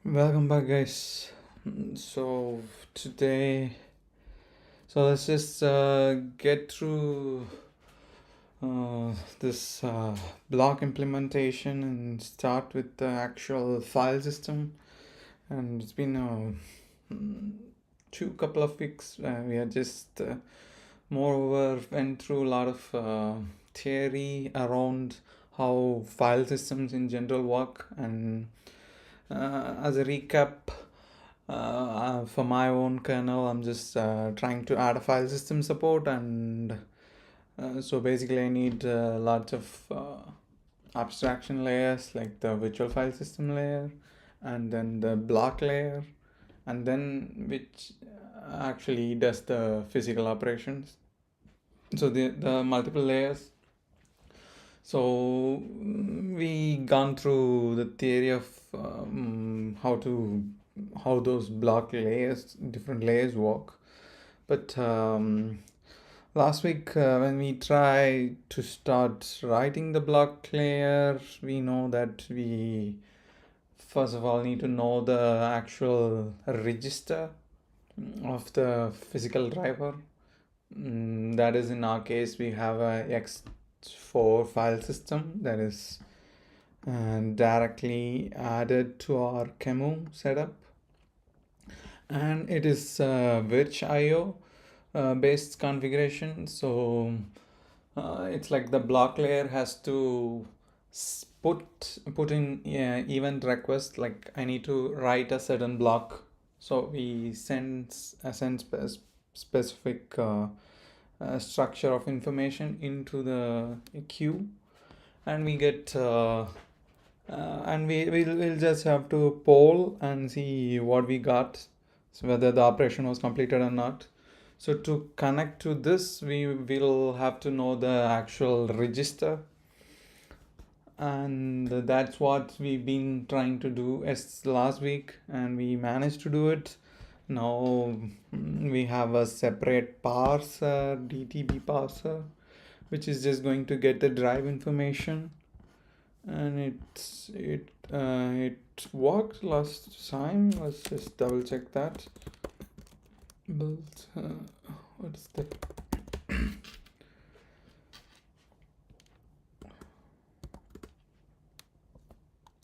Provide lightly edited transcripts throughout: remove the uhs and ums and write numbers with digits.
Welcome back, guys. So today, let's just get through this block implementation and start with the actual file system. And it's been two couple of weeks. We are just moreover went through a lot of theory around how file systems in general work. And as a recap, for my own kernel, I'm just trying to add a file system support, and so basically I need lots of abstraction layers like the virtual file system layer, and then the block layer, and then which actually does the physical operations. So the multiple layers. So we gone through the theory of how those block layers, different layers work. But last week, when we try to start writing the block layer, we know that we first of all need to know the actual register of the physical driver. That is, in our case, we have a X4 file system that is directly added to our QEMU setup, and it is virch.io based configuration. So it's like the block layer has to put in event request, like I need to write a certain block, so we send specific structure of information into the queue, and we get and we'll just have to poll and see what we got, so whether the operation was completed or not. So to connect to this, we will have to know the actual register, and that's what we've been trying to do as last week, and we managed to do it. Now we have a separate parser, DTB parser, which is just going to get the drive information, and it worked last time. Let's just double check that. Build what is that?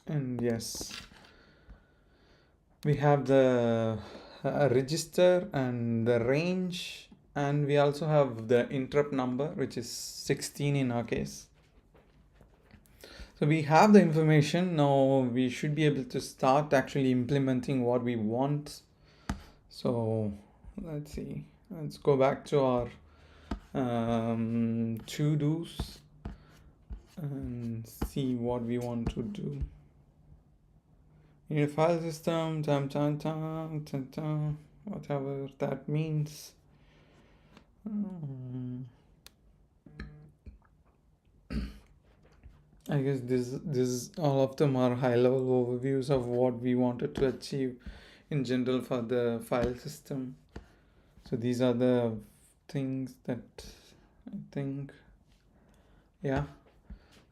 And yes, we have the register and the range, and we also have the interrupt number, which is 16 in our case. So we have the information. Now we should be able to start actually implementing what we want. So let's see. Let's go back to our to-dos and see what we want to do. In a file system, whatever that means. I guess this all of them are high-level overviews of what we wanted to achieve in general for the file system. So these are the things that I think, yeah.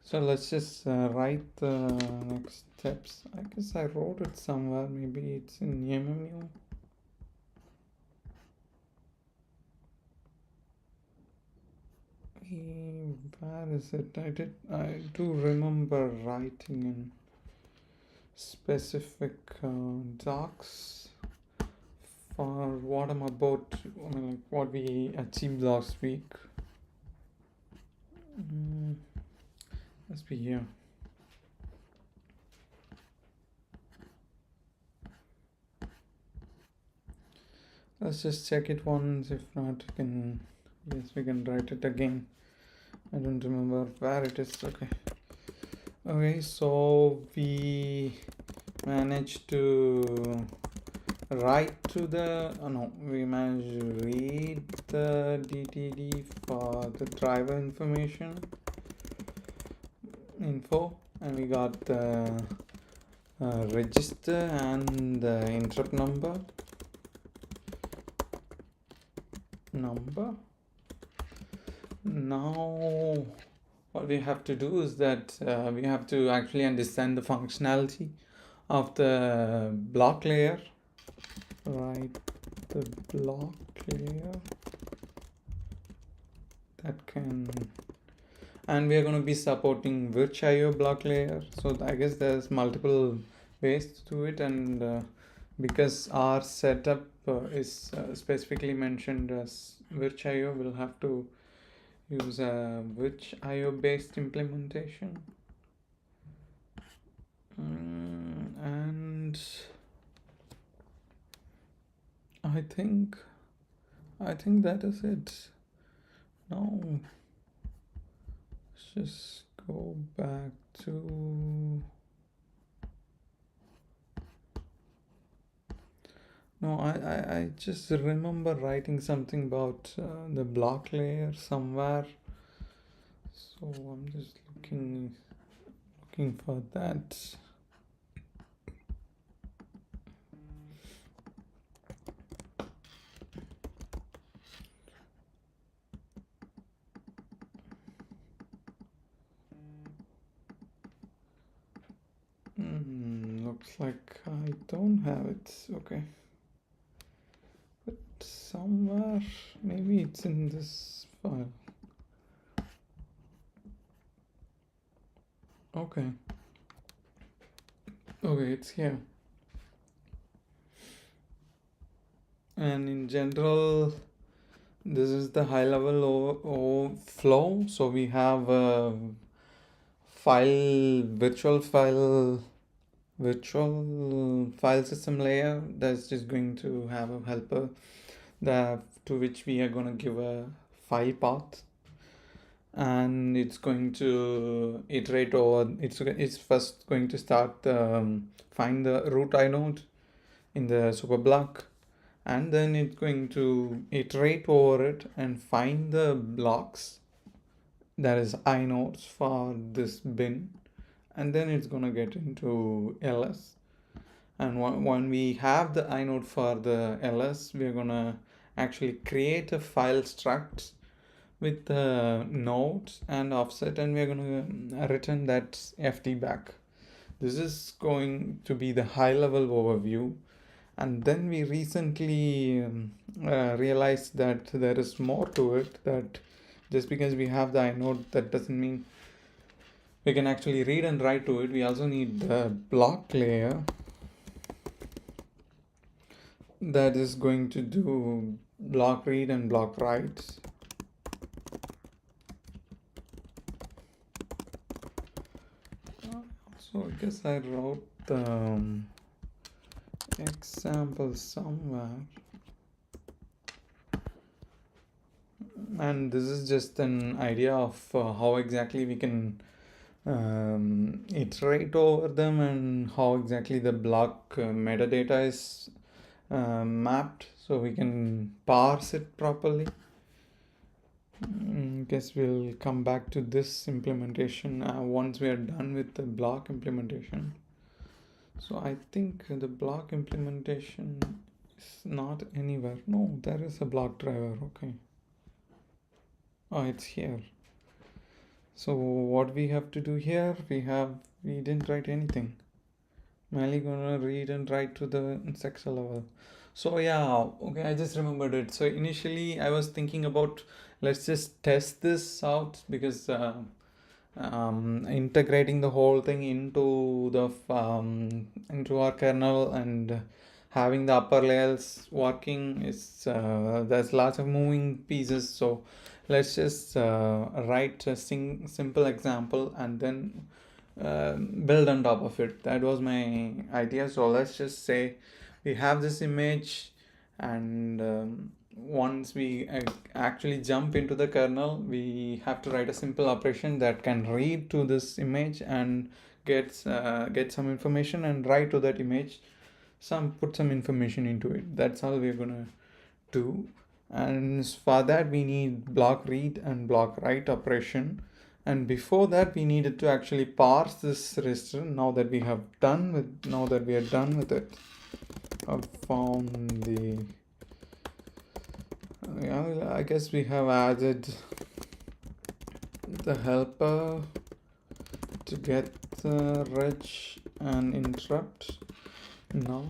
So let's just write the next steps. I guess I wrote it somewhere. Maybe it's in YMMU. Where is it? I do remember writing in specific docs for what I'm about, like what we achieved last week. Must be here. Let's just check it once. If not, we can write it again. I don't remember where it is. Okay, so we managed to write to the we managed to read the DTD for the driver information info, and we got the register and the interrupt number. Now what we have to do is that we have to actually understand the functionality of the block layer. Write the block layer that can, and we are going to be supporting which IO block layer. So I guess there's multiple ways to do it, and because our setup is specifically mentioned as which IO, we'll have to use a which IO based implementation. And I think that is it. Now let's just go back to, no, I just remember writing something about the block layer somewhere, so I'm just looking for that. Looks like I don't have it. Okay, but somewhere, maybe it's in this file. Okay, it's here. And in general, this is the high level flow. So we have a virtual file system layer that's just going to have a helper to which we are going to give a file path, and it's going to iterate over. It's first going to start find the root inode in the super block, and then it's going to iterate over it and find the blocks, that is inodes, for this bin, and then it's going to get into ls. And when we have the inode for the ls, we're going to actually create a file struct with the nodes and offset, and we're going to return that fd back. This is going to be the high level overview. And then we recently realized that there is more to it, that just because we have the inode, that doesn't mean we can actually read and write to it. We also need the block layer that is going to do block read and block write. So I guess I wrote the example somewhere, and this is just an idea of how exactly we can iterate over them, and how exactly the block metadata is mapped, so we can parse it properly. Guess we'll come back to this implementation once we are done with the block implementation. So I think the block implementation is not anywhere. No, there is a block driver. Okay. Oh, it's here. So what we have to do here, we didn't write anything. Mainly gonna read and write to the section level. So yeah, okay, I just remembered it. So initially I was thinking about, let's just test this out, because integrating the whole thing into into our kernel and having the upper layers working is there's lots of moving pieces. So let's just write a simple example and then build on top of it. That was my idea. So let's just say we have this image, and once we actually jump into the kernel, we have to write a simple operation that can read to this image and get some information, and write to that image put some information into it. That's all we're gonna do. And for that we need block read and block write operation. And before that we needed to actually parse this register. Now that we are done with it, I've found the I guess we have added the helper to get the reg and interrupt. Now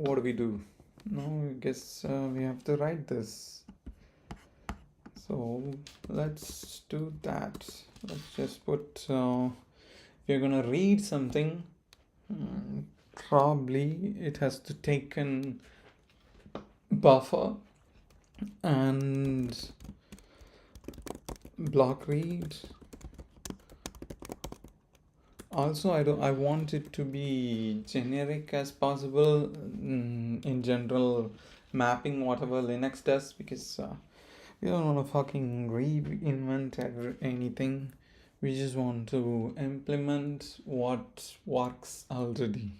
what do we do? Now I guess we have to write this. So let's do that. Let's just put if you're gonna read something, probably it has to take an buffer and block read. Also, I want it to be generic as possible, in general, mapping whatever Linux does, because we don't want to fucking reinvent anything. We just want to implement what works already.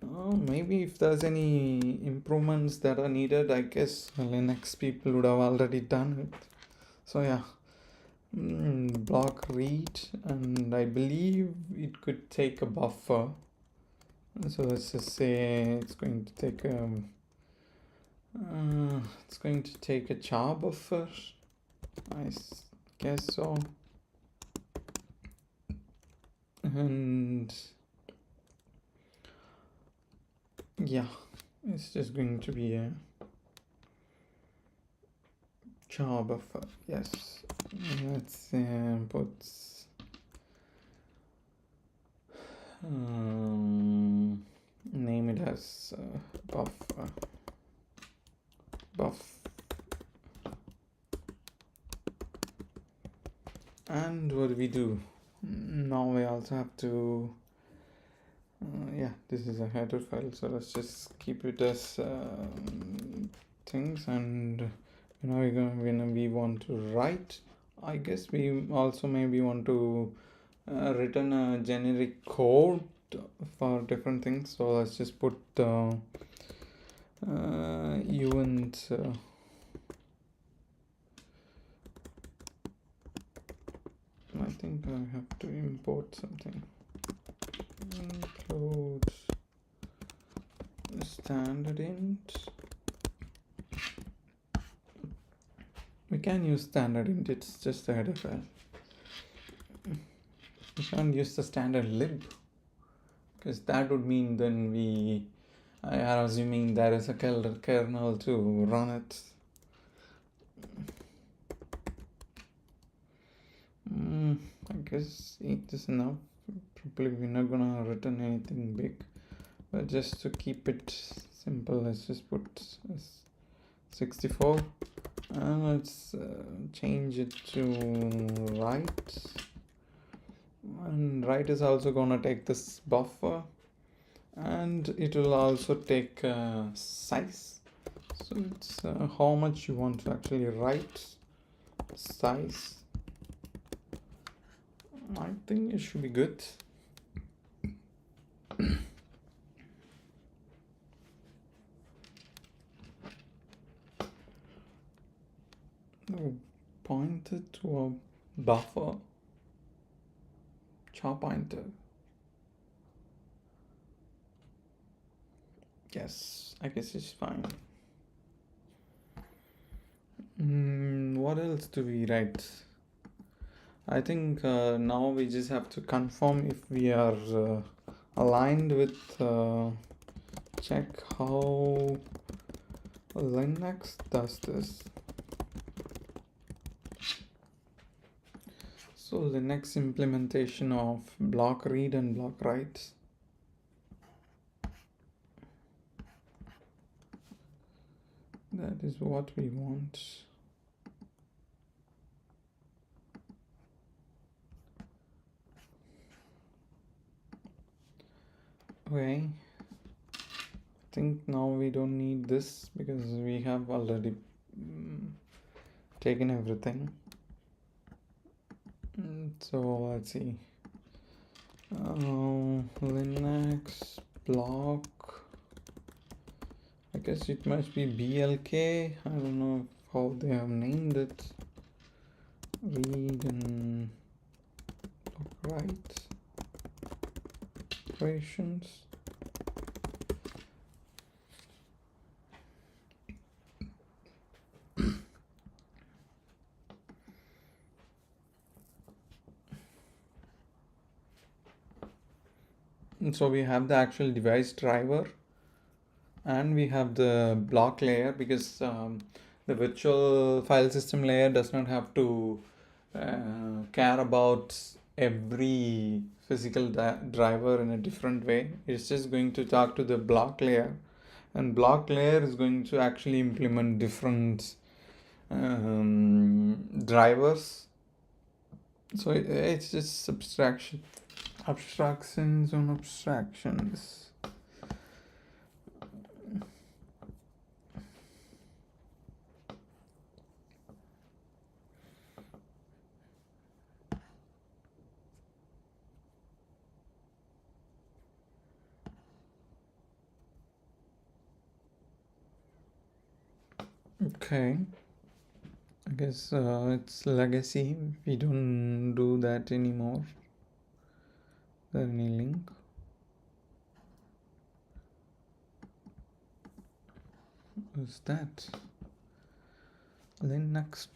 Maybe if there's any improvements that are needed, I guess Linux people would have already done it. So yeah, block read, and I believe it could take a buffer. So let's just say it's going to take a char buffer. I guess so. And yeah, it's just going to be a char buffer. Yes, let's put name it as buffer buff. And what do we do? Now we also have to yeah, this is a header file, so let's just keep it as things. And when we want to write, I guess we also maybe want to return a generic code for different things. So let's just put event I think I have to import something. Include standard int. We can use standard int, it's just a header file. We can't use the standard lib, because that would mean then we are assuming there is a kernel to run it. I guess 8 is enough. Probably we're not gonna return anything big, but just to keep it simple, let's just put 64, and let's change it to write. And write is also gonna take this buffer, and it will also take size. So it's how much you want to actually write, size. I think it should be good. Pointed to a buffer, char pointer. Yes, I guess it's fine. What else do we write? I think now we just have to confirm if we are aligned with check how Linux does this. So Linux implementation of block read and block write. That is what we want. Okay, I think now we don't need this because we have already taken everything. So let's see. Linux block. I guess it must be BLK. I don't know how they have named it. Read and write operations. So we have the actual device driver, and we have the block layer, because the virtual file system layer does not have to care about every physical driver in a different way. It's just going to talk to the block layer, and block layer is going to actually implement different drivers. So it's just abstractions on abstractions. Okay, I guess it's legacy. We don't do that anymore. There any link? What's that? Linux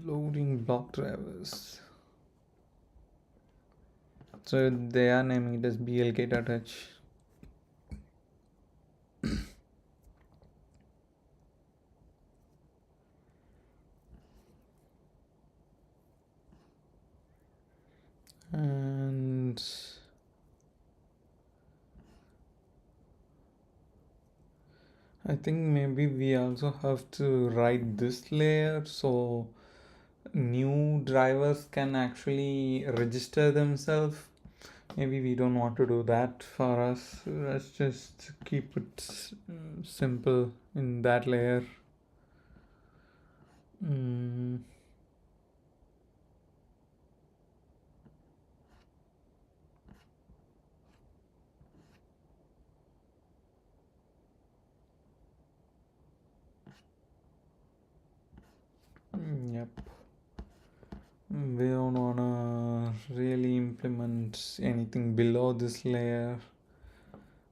loading block drivers. So they are naming it as blk.h. And I think maybe we also have to write this layer so new drivers can actually register themselves. Maybe we don't want to do that for us. Let's just keep it simple in that layer. Mm. Yep. We don't wanna really implement anything below this layer,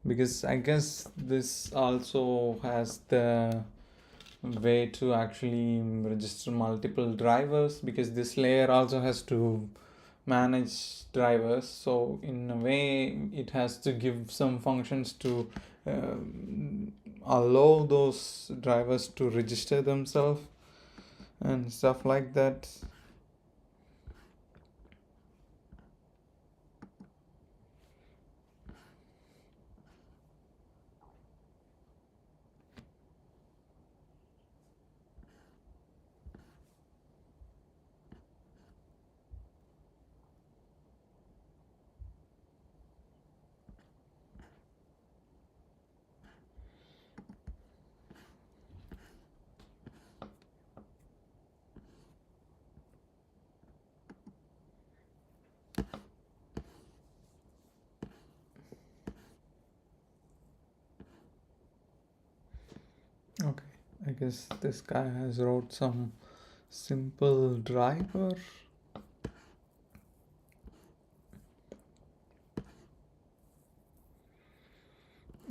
because I guess this also has the way to actually register multiple drivers, because this layer also has to manage drivers. So in a way it has to give some functions to allow those drivers to register themselves and stuff like that. Okay, I guess this guy has wrote some simple driver.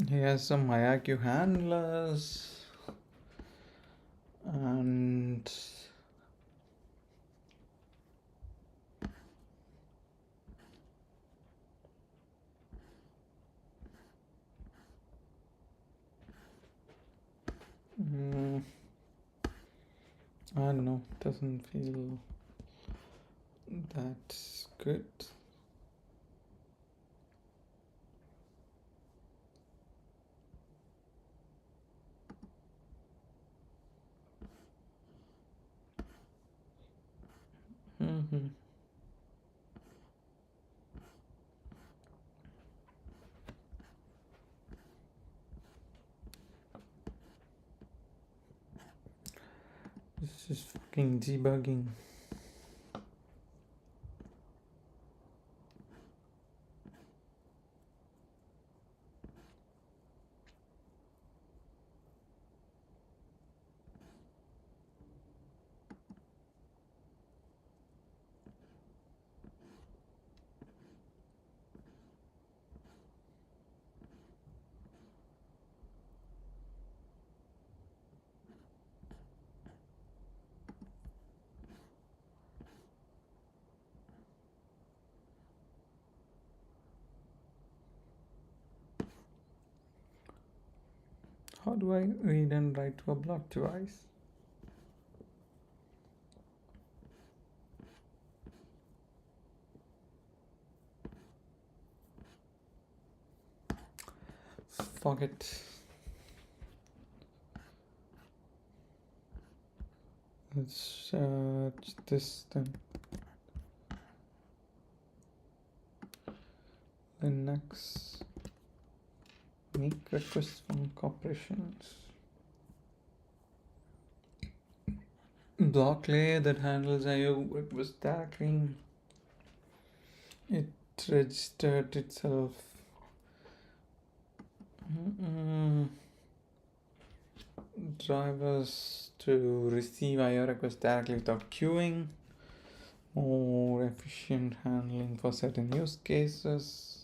He has some IAQ handlers, and I don't know, doesn't feel that good. Mm-hmm. This is fucking debugging. How do I read and write to a block device? Fuck it. Let's search this then. Linux. Make requests from corporations. Block layer that handles IO request directly. It registered itself. Drivers to receive IO requests directly without queuing. More efficient handling for certain use cases.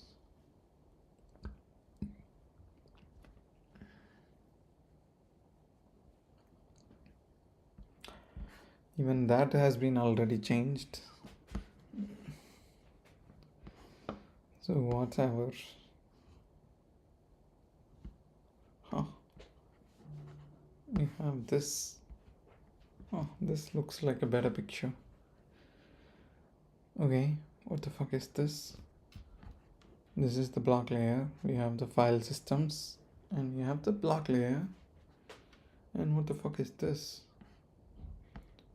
Even that has been already changed. So whatever. Huh. We have this. Oh, this looks like a better picture. Okay, what the fuck is this? This is the block layer. We have the file systems and we have the block layer. And what the fuck is this?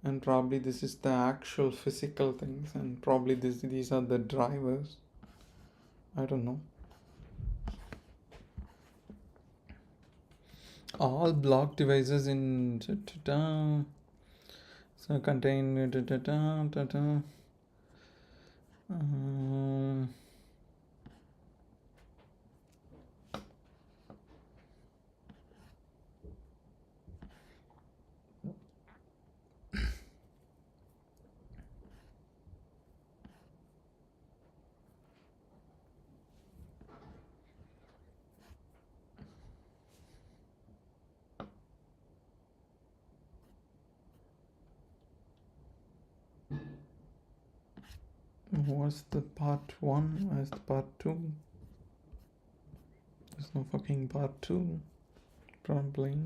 And probably this is the actual physical things, and probably these are the drivers. I don't know. All block devices in so contain what's the part 1? Where's the part 2? There's no fucking part 2. Probably.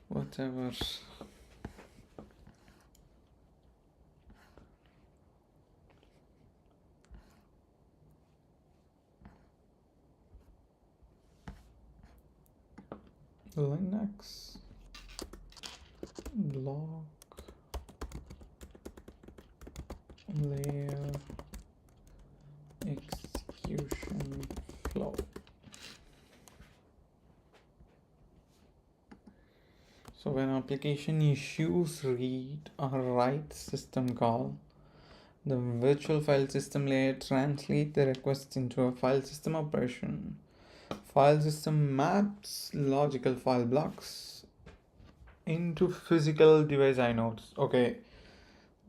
Whatever. Linux block layer execution flow. So when application issues read or write system call, the virtual file system layer translates the request into a file system operation. File system maps logical file blocks into physical device inodes. Okay,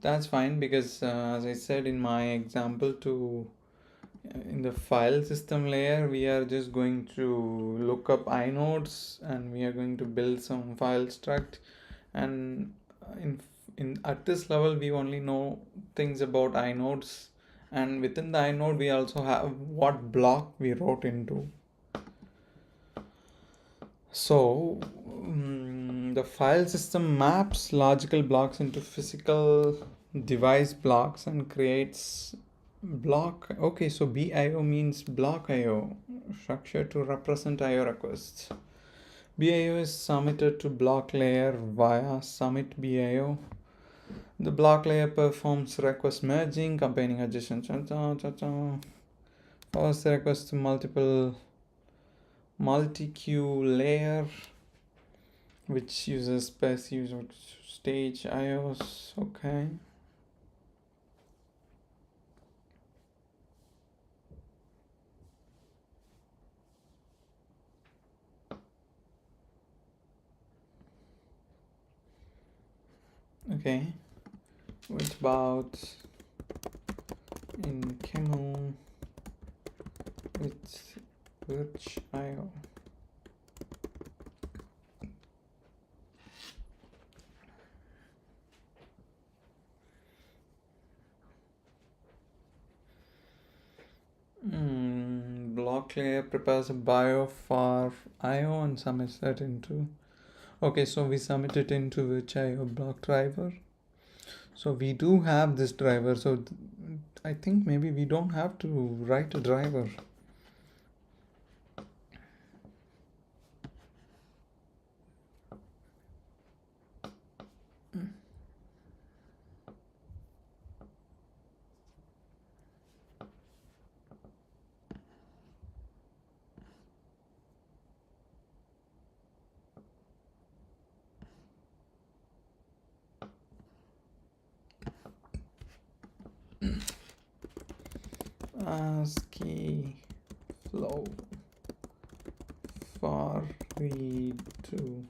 that's fine, because as I said in my example, in the file system layer we are just going to look up inodes and we are going to build some file struct, and in at this level we only know things about inodes, and within the inode we also have what block we wrote into. So the file system maps logical blocks into physical device blocks and creates block. Okay, so BIO means block IO, structure to represent IO requests. BIO is submitted to block layer via submit BIO. The block layer performs request merging, containing adjacent forwards the request to multi-queue layer, which uses best user stage IOs. Okay. Okay. What about in Kernel with Virch IO? Block layer prepares a bio for IO and submits that into. Okay, so we submit it into which IO block driver. So we do have this driver. So I think maybe we don't have to write a driver. ASCII flow for read to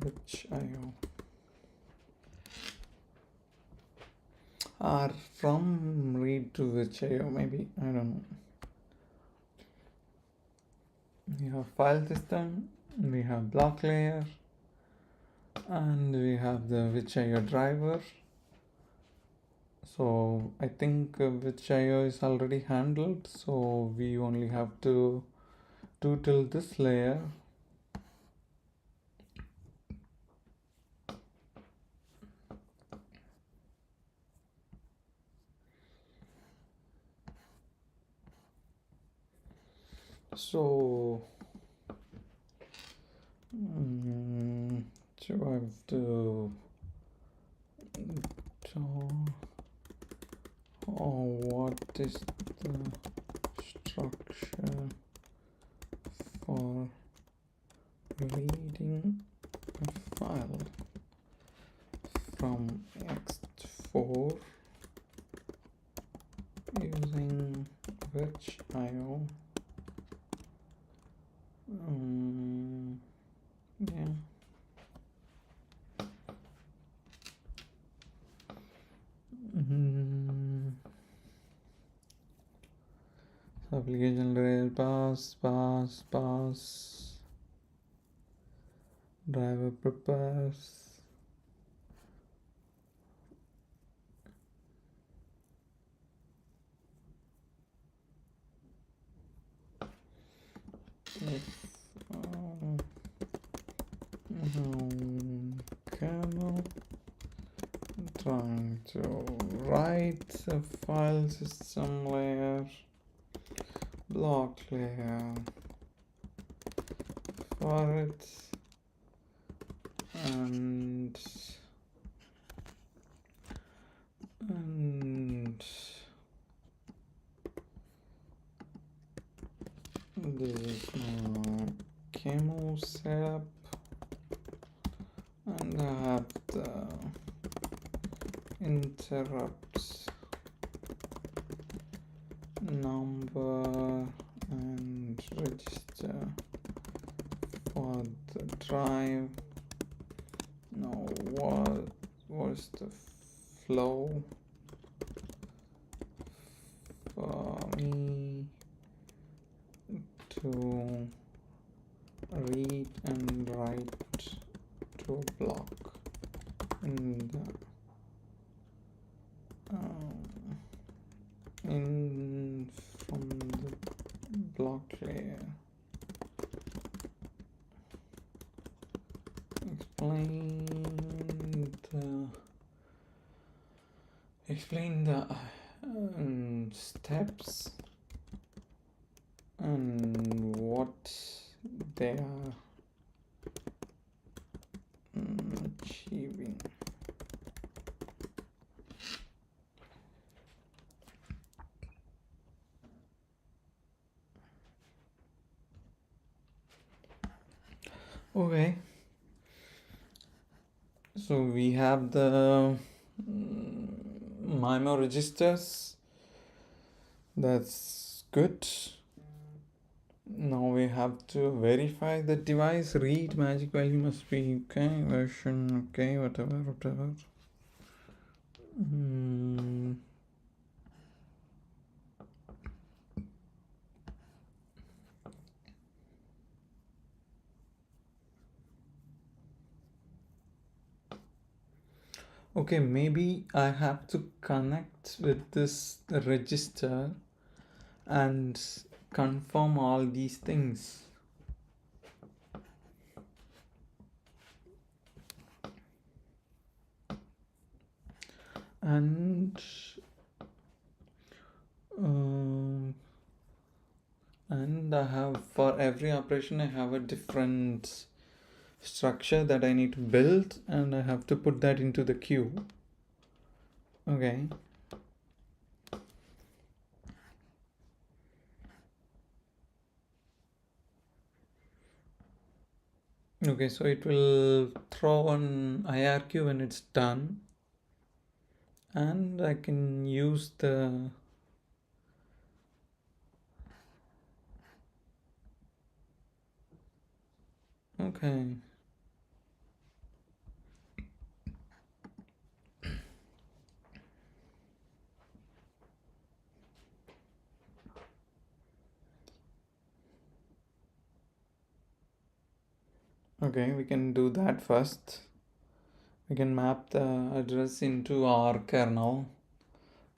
which IO. Or from read to which IO, maybe. I don't know. We have file system, we have block layer, and we have the which IO driver. So I think which IO is already handled, so we only have to do till this layer. So so I have to what is the structure for reading a file from ext4 using which IO. Yeah. Application rail pass driver prepares if kernel trying to write a file system layer block layer for it and this is my camo setup, and I have the interrupts number and register for the drive. Now what was the flow for me to read and write to a block in the from the block layer. Explain the steps and what they are achieving. Okay, so we have the MIMO registers. That's good. Now we have to verify the device read magic value must be okay, version okay, whatever. Okay, maybe I have to connect with this register and confirm all these things. And um, I have, for every operation I have a different structure that I need to build, and I have to put that into the queue. Okay. Okay, so it will throw an IRQ when it's done, and I can use the okay. Okay, we can do that first. We can map the address into our kernel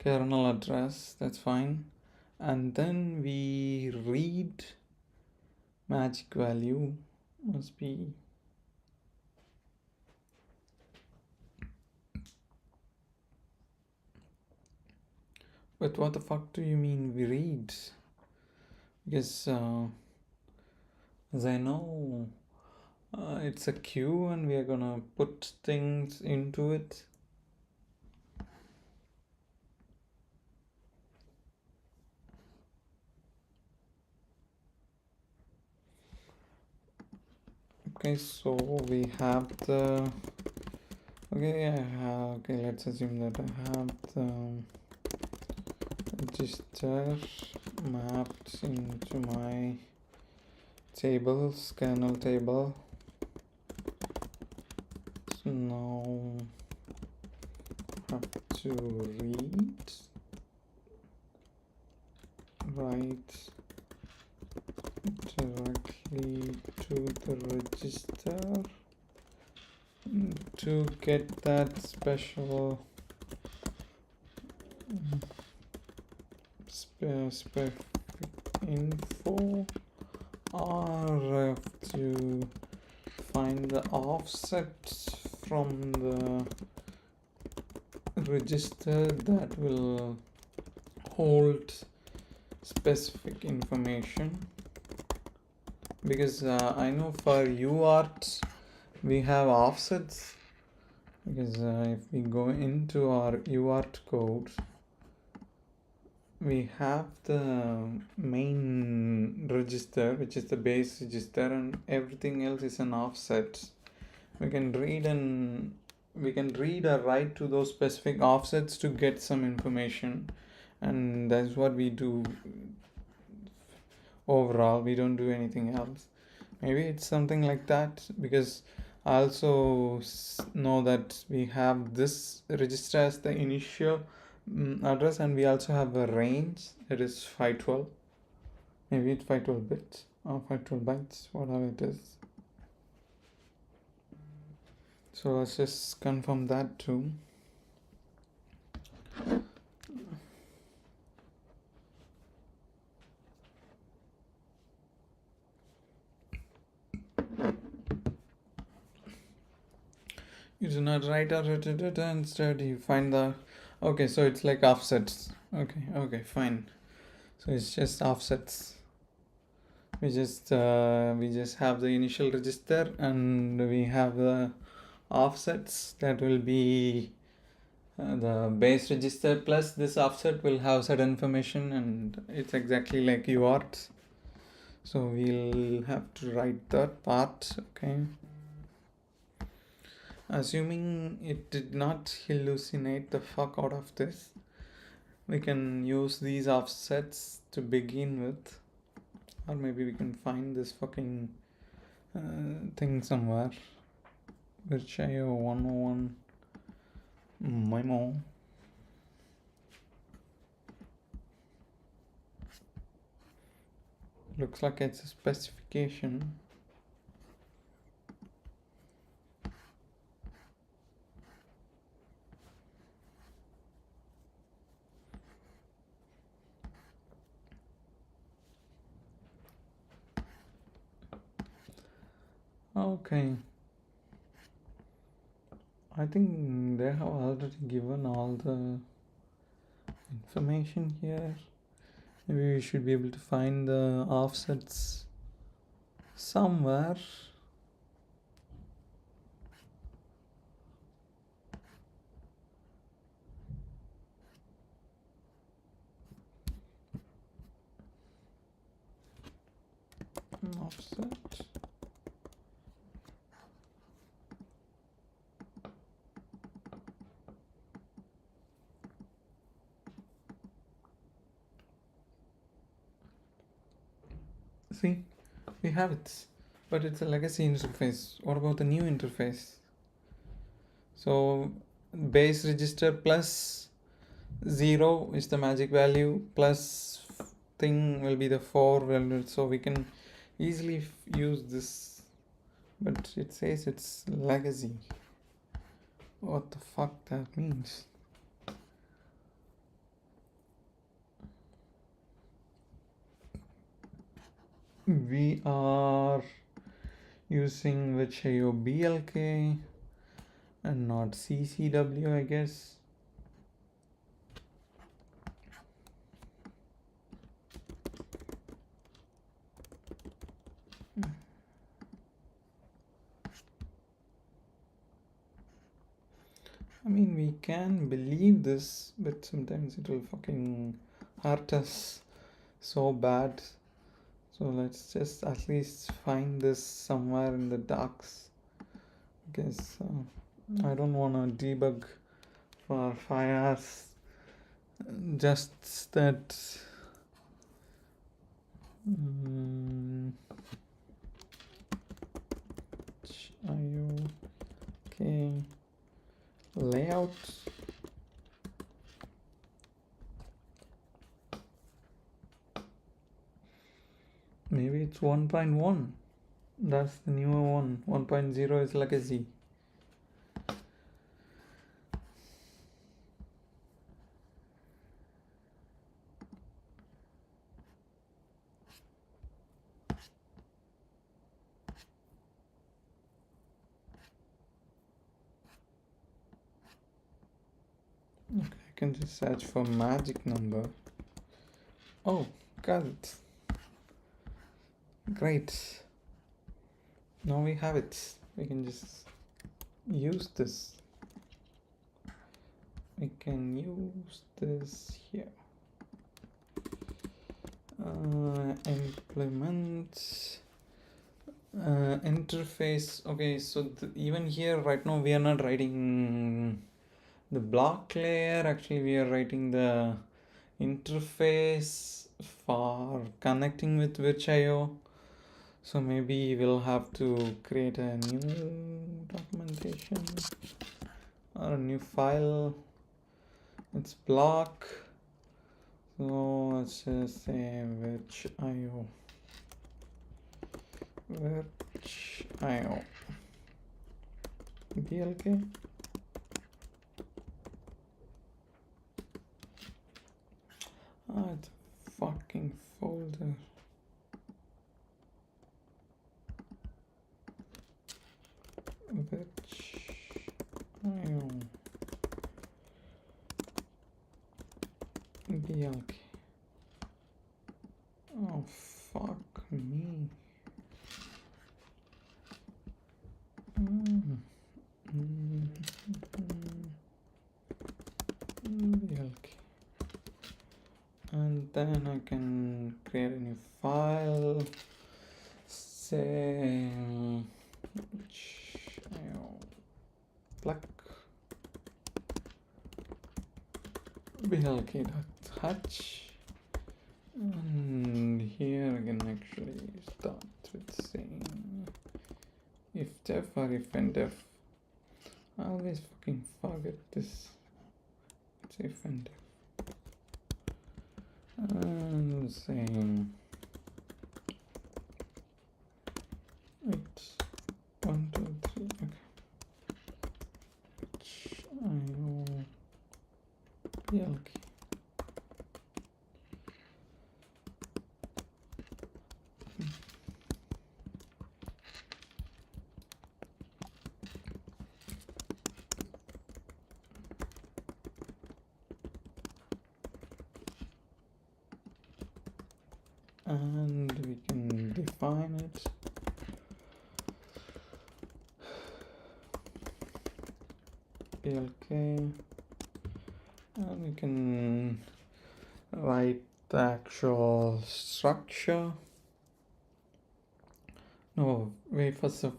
address, that's fine. And then we read magic value must be. But what the fuck do you mean we read? Because as I know, it's a queue and we are gonna put things into it. Okay, so we have the okay, let's assume that I have the register mapped into my tables, kernel table. So now I have to write directly to the register to get that special specific info, or I have to find the offset from the register that will hold specific information, because I know for UART we have offsets, because if we go into our UART code, we have the main register, which is the base register, and everything else is an offset. We can read or write to those specific offsets to get some information, and that's what we do overall. We don't do anything else. Maybe it's something like that, because I also know that we have this register as the initial address, and we also have a range that is 512. Maybe it's 512 bits or 512 bytes, whatever it is. So let's just confirm that too. You do not write or instead you find the okay, so it's like offsets. Okay, fine. So it's just offsets. We just have the initial register, and we have the offsets that will be the base register plus this offset will have certain information, and it's exactly like UART. So we'll have to write that part. Okay. Assuming it did not hallucinate the fuck out of this, we can use these offsets to begin with, or maybe we can find this fucking thing somewhere, which I have 101 memo. Looks like it's a specification. Okay, I think they have already given all the information here. Maybe we should be able to find the offsets somewhere. Offset. See, we have it, but it's a legacy interface. What about the new interface? So base register plus 0 is the magic value, plus thing will be the 4 value, so we can easily use this, but it says it's legacy. What the fuck that means? We are using VHIO BLK and not CCW, I guess. I mean, we can believe this, but sometimes it will fucking hurt us so bad. So let's just at least find this somewhere in the docs, because I don't want to debug for 5 hours. Just that. IO. Okay. Layout. Maybe it's 1.1. That's the newer one. 1.0 is legacy. Okay, I can just search for magic number. Oh, got it. Great. Now we have it. We can just use this. We can use this here. Implement interface. Okay, so even here right now we are not writing the block layer. Actually, we are writing the interface for connecting with VHIO. So maybe we'll have to create a new documentation or a new file. It's block. So let's just say VHIO. VHIO. BLK. It's a fucking folder. VHIO. BLK. Oh, fuck me. BLK. And then I can create a new file. Say plug blk.h, and here I can actually start with saying if def or if and def. I always fucking forget this. It's if and def. And saying it's 1, 2, 3. Okay. IO BLK. and we can define it. PLK, and we can write the actual structure. No, wait, first of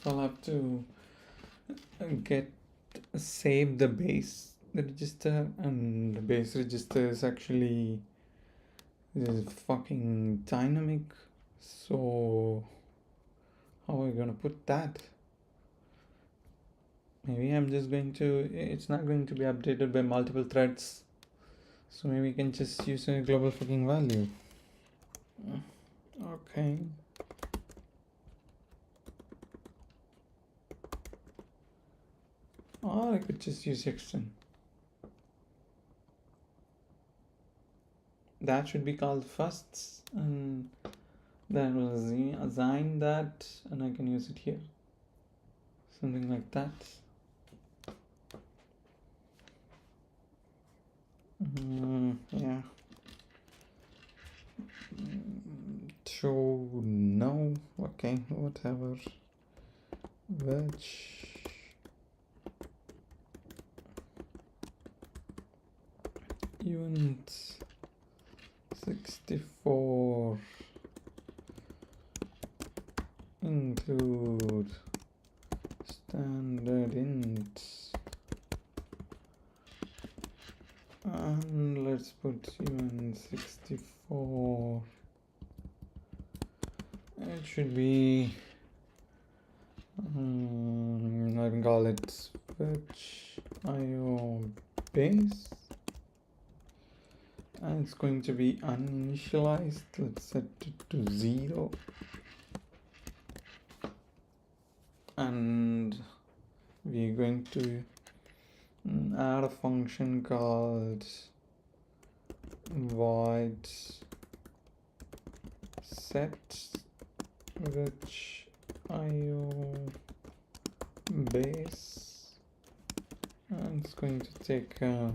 all I have to save the base register, and the base register is actually fucking dynamic. So how are we gonna put that? Maybe I'm just going to, it's not going to be updated by multiple threads. So maybe we can just use a global fucking value. Okay. Or I could just use extend. That should be called first, and then we'll assign that, and I can use it here. Something like that. Yeah. So no, okay, whatever. Which event 64 include standard int, and let's put event 64. It should be I can call it fetch IO base, and it's going to be uninitialized. Let's set it to 0, and we're going to add a function called void set which IO base, and it's going to take a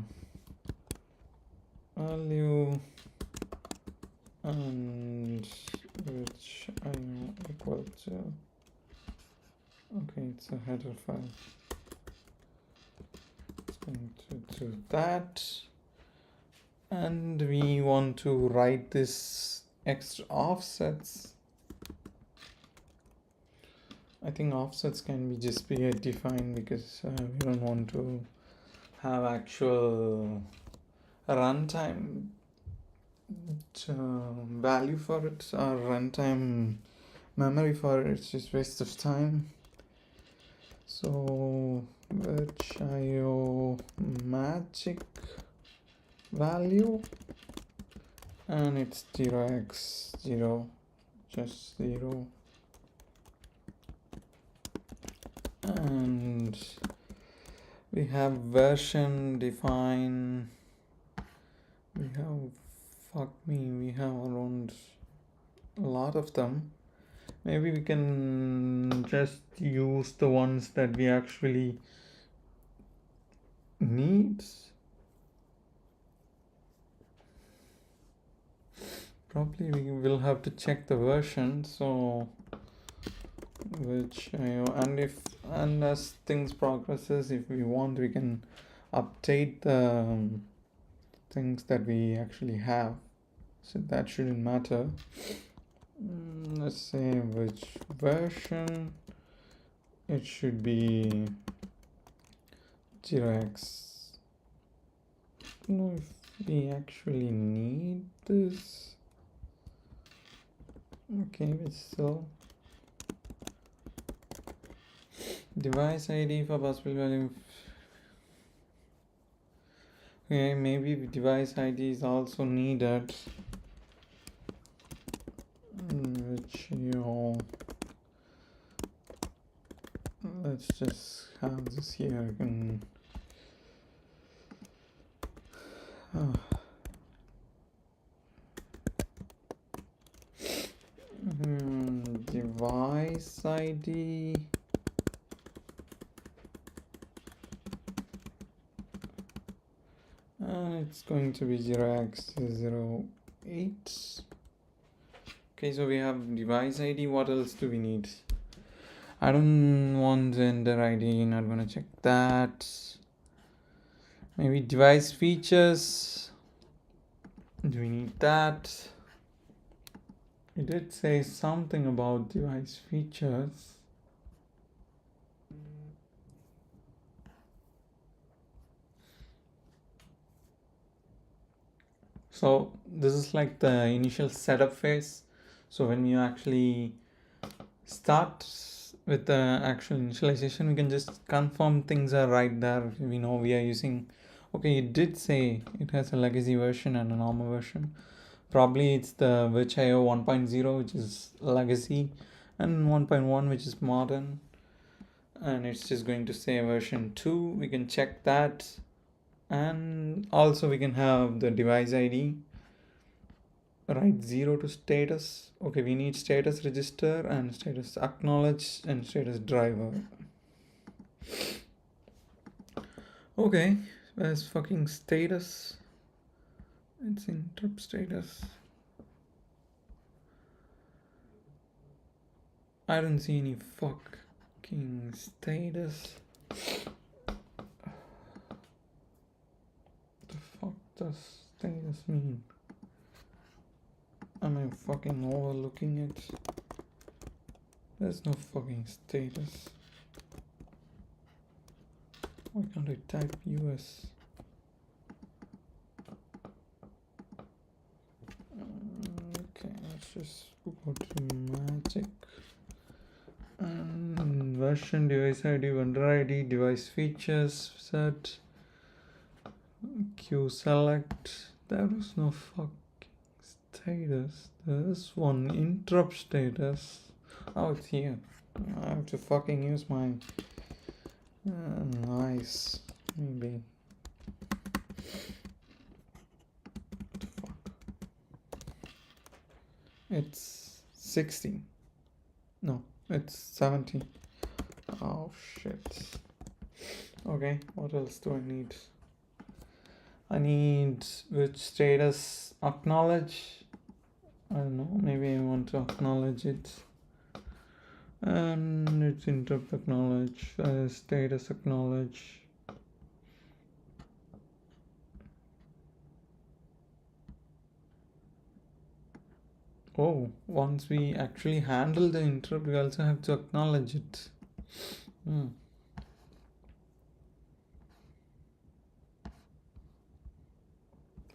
value and which IO equal to, okay, it's a header file. It's going to do that, and we want to write this extra offsets. I think offsets can be just be defined because we don't want to have actual runtime value for it, or runtime memory for it. It's just waste of time. So which IO magic value, and it's 0x0, just 0. And we have version define, we have around a lot of them. Maybe we can just use the ones that we actually need. Probably we will have to check the version. So which and as things progresses, if we want, we can update the things that we actually have, so that shouldn't matter. Let's say which version, it should be 0x. I don't know if we actually need this. Okay, but still. Device ID for possible value. Okay, maybe device ID is also needed. Which, let's just have this here. Device ID. And it's going to be 0x08. Okay, so we have device ID. What else do we need? I don't want vendor ID, not gonna check that. Maybe device features. Do we need that? It did say something about device features. So this is like the initial setup phase. So when you actually start with the actual initialization, we can just confirm things are right there. We know we are using, okay, it did say it has a legacy version and a normal version. Probably it's the VirtIO 1.0, which is legacy, and 1.1, which is modern. And it's just going to say version 2. We can check that. And also we can have the device ID. Write 0 to status. Okay, we need status register and status acknowledge and status driver. Okay, where's fucking status? It's interrupt status. I don't see any fucking status. What the fuck does status mean? Am I fucking overlooking it? There's no fucking status. Why can't I type US? Okay, let's just go to magic. And version, device ID, vendor ID, device features, set, Q select. There is no fucking status. There's one interrupt status. Oh, it's here. I have to fucking use my nice, maybe. What the fuck? It's 60. No, it's 70. Oh shit. Okay, what else do I need? I need which status acknowledge. I don't know, maybe I want to acknowledge it. And it's interrupt acknowledge, status acknowledge. Oh, once we actually handle the interrupt, we also have to acknowledge it.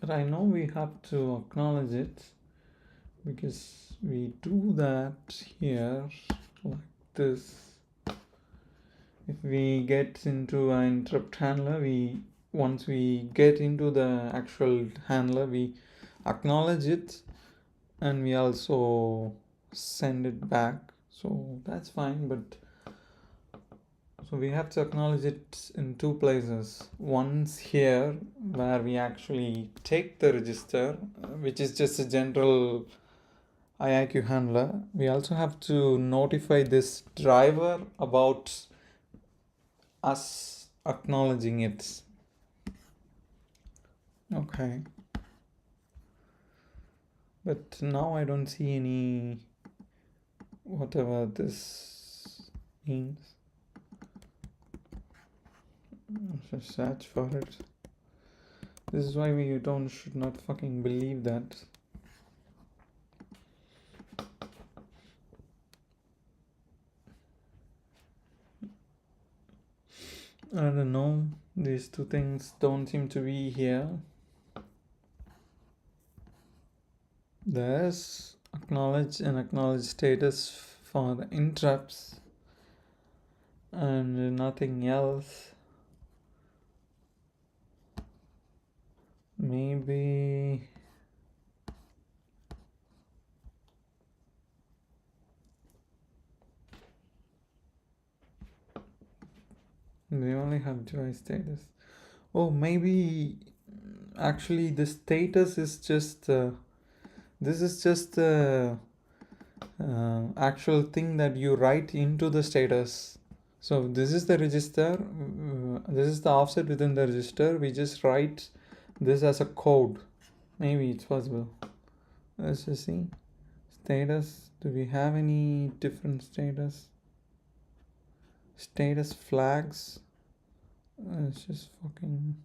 But I know we have to acknowledge it because we do that here like this. If we get into an interrupt handler, once we get into the actual handler, we acknowledge it and we also send it back. So that's fine, but so we have to acknowledge it in two places. Once here, where we actually take the register, which is just a general IIQ handler. We also have to notify this driver about us acknowledging it. Okay. But now I don't see any whatever this means. Let's search for it. This is why we should not fucking believe that. I don't know. These two things don't seem to be here. There's acknowledge and acknowledge status for the interrupts and nothing else. Maybe we only have device status. Oh, maybe actually the status is just this is just the actual thing that you write into the status. So this is the register, this is the offset within the register. We just write this as a code. Maybe it's possible. Let's just see. Status. Do we have any different status? Status flags. It's just fucking.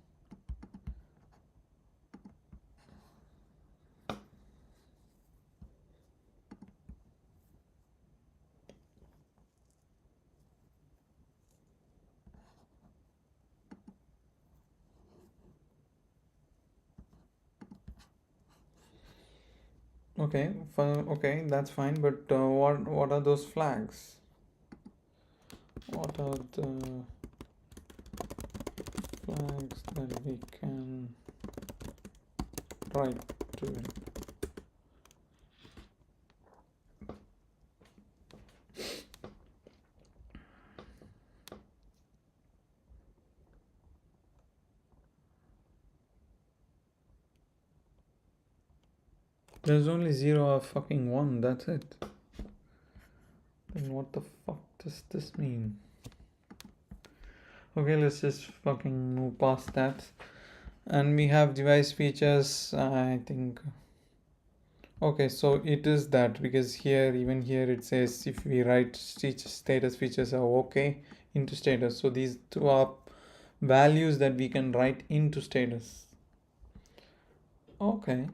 Okay, okay, that's fine. But what are those flags? What are the flags that we can write to it? There's only 0 or fucking 1. That's it. Then what the fuck does this mean? Okay, let's just fucking move past that. And we have device features. I think. Okay, so it is that, because here, even here, it says if we write status features are okay into status. So these two are values that we can write into status. Okay,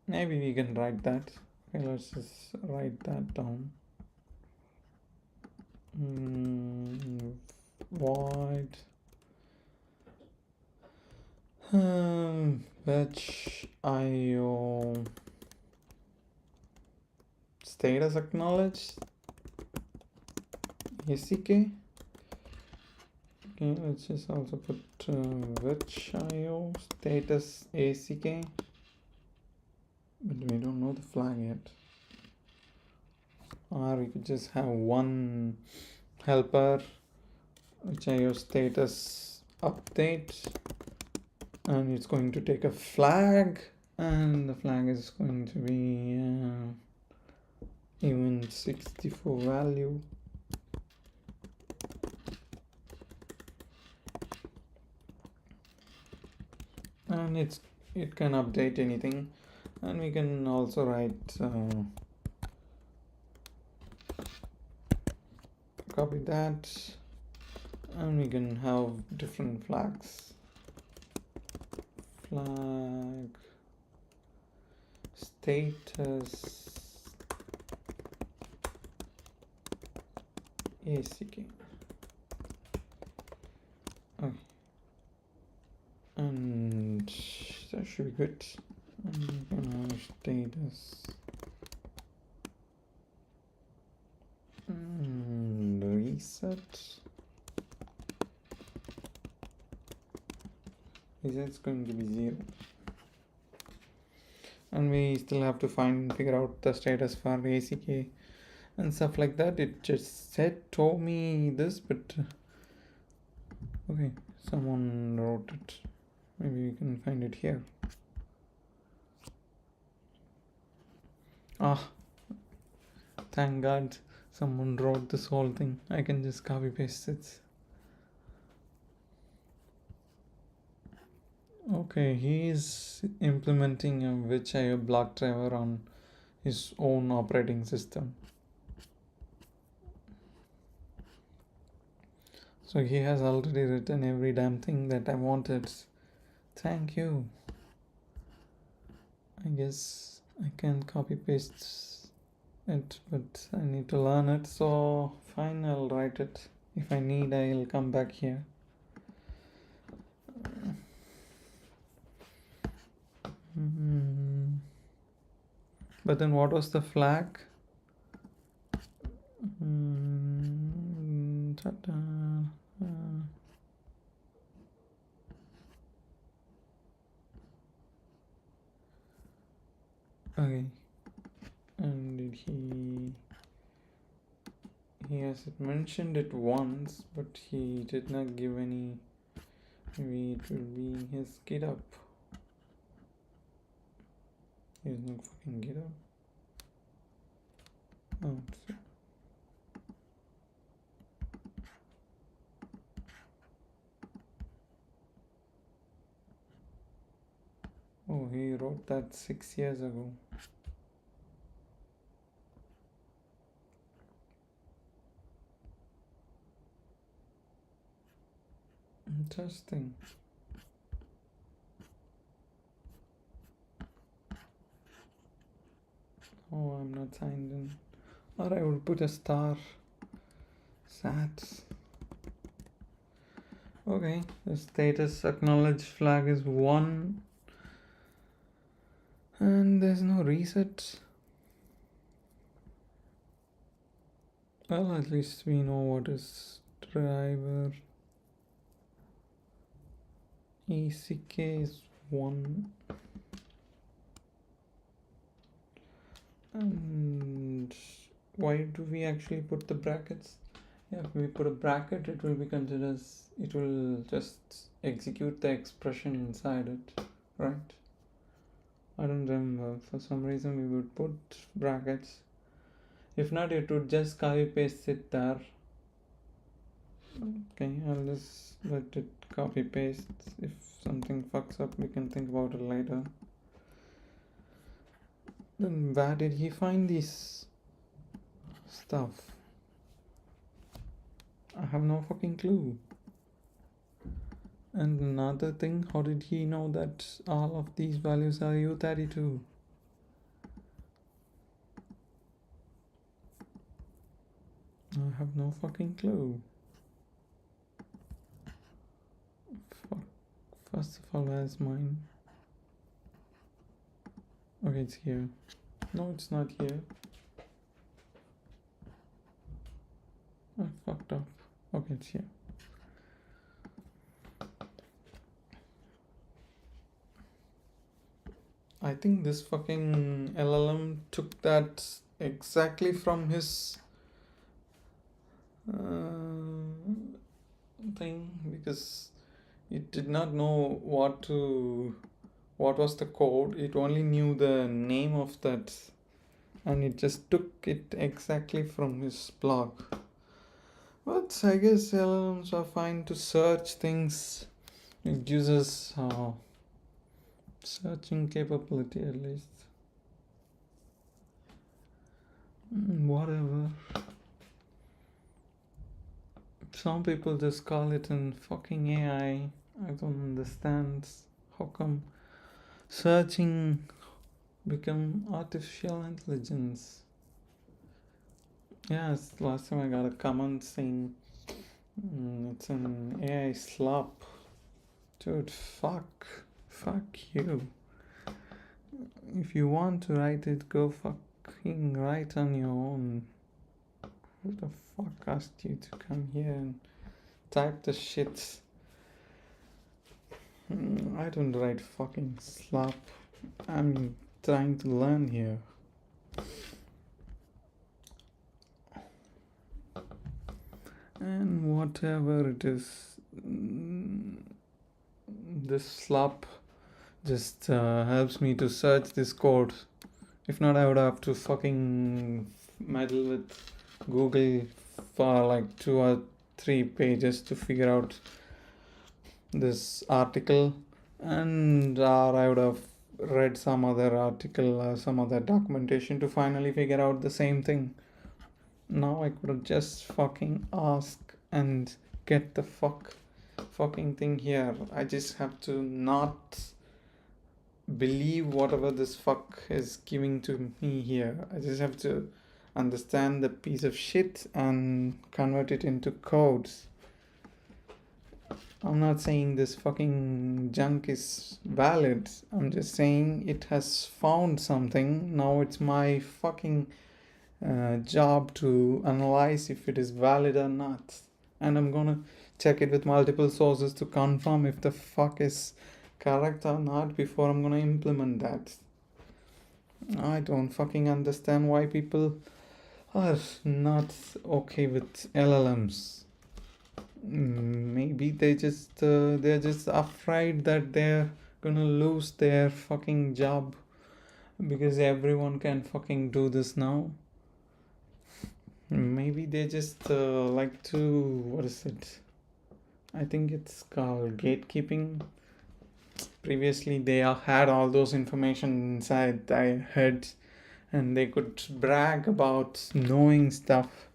maybe we can write that. Okay, let's just write that down. Void fetch IO status acknowledged ACK. Okay, let's just also put fetch IO status ACK, but we don't know the flag yet. Or we could just have one helper which IO status update, and it's going to take a flag, and the flag is going to be even 64 value. And it can update anything, and we can also write copy that, and we can have different flags. Flag status ACK. Okay, and that should be good. And we can have status and reset. Reset's going to be 0. And we still have to figure out the status for ACK and stuff like that. It just told me this, but okay, someone wrote it. Maybe we can find it here. Thank God someone wrote this whole thing. I can just copy paste it. Okay, he is implementing a which.io block driver on his own operating system. So he has already written every damn thing that I wanted. Thank you. I guess I can copy paste it, but I need to learn it. So fine, I'll write it. If I need, I'll come back here. But then what was the flag? Okay, and did he has mentioned it once, but he did not give any. Maybe it will be his GitHub. There's no fucking GitHub. Oh, he wrote that 6 years ago. Interesting. Oh, I'm not signed in. Or I would put a star. Sats. Okay, the status acknowledged flag is 1. And there's no reset. Well, at least we know what is driver. ECK is 1. And why do we actually put the brackets? Yeah, if we put a bracket, it will be considered as, it will just execute the expression inside it, right? I don't remember. For some reason we would put brackets. If not, it would just copy paste it there. Okay, I'll just let it copy paste. If something fucks up, we can think about it later. Then where did he find this stuff? I have no fucking clue. And another thing, how did he know that all of these values are U32? I have no fucking clue. Fuck. First of all, where's mine? Okay, it's here. No, it's not here. I fucked up. Okay, it's here. I think this fucking LLM took that exactly from his thing, because it did not know what was the code. It only knew the name of that, and it just took it exactly from his blog. But I guess LLMs are fine to search things. It uses searching capability at least. Whatever. Some people just call it an fucking AI. I don't understand how come searching become artificial intelligence. Yes, last time I got a comment saying it's an AI slop. Dude, fuck you. If you want to write it, go fucking write on your own. Who the fuck asked you to come here and type the shit? I don't write fucking slop. I'm trying to learn here. And whatever it is, this slop just helps me to search this code. If not, I would have to fucking meddle with Google for like 2 or 3 pages to figure out this article, and or I would have read some other article or some other documentation to finally figure out the same thing. Now I could have just fucking ask and get the fucking thing here. I just have to not believe whatever this fuck is giving to me here. I just have to understand the piece of shit and convert it into codes. I'm not saying this fucking junk is valid. I'm just saying it has found something. Now it's my fucking job to analyze if it is valid or not. And I'm gonna check it with multiple sources to confirm if the fuck is correct or not before I'm gonna implement that. I don't fucking understand why people are not okay with LLMs. Maybe they're just afraid that they're gonna lose their fucking job because everyone can fucking do this now. Maybe they just like to, what is it? I think it's called gatekeeping. Previously they had all those information inside their head and they could brag about knowing stuff.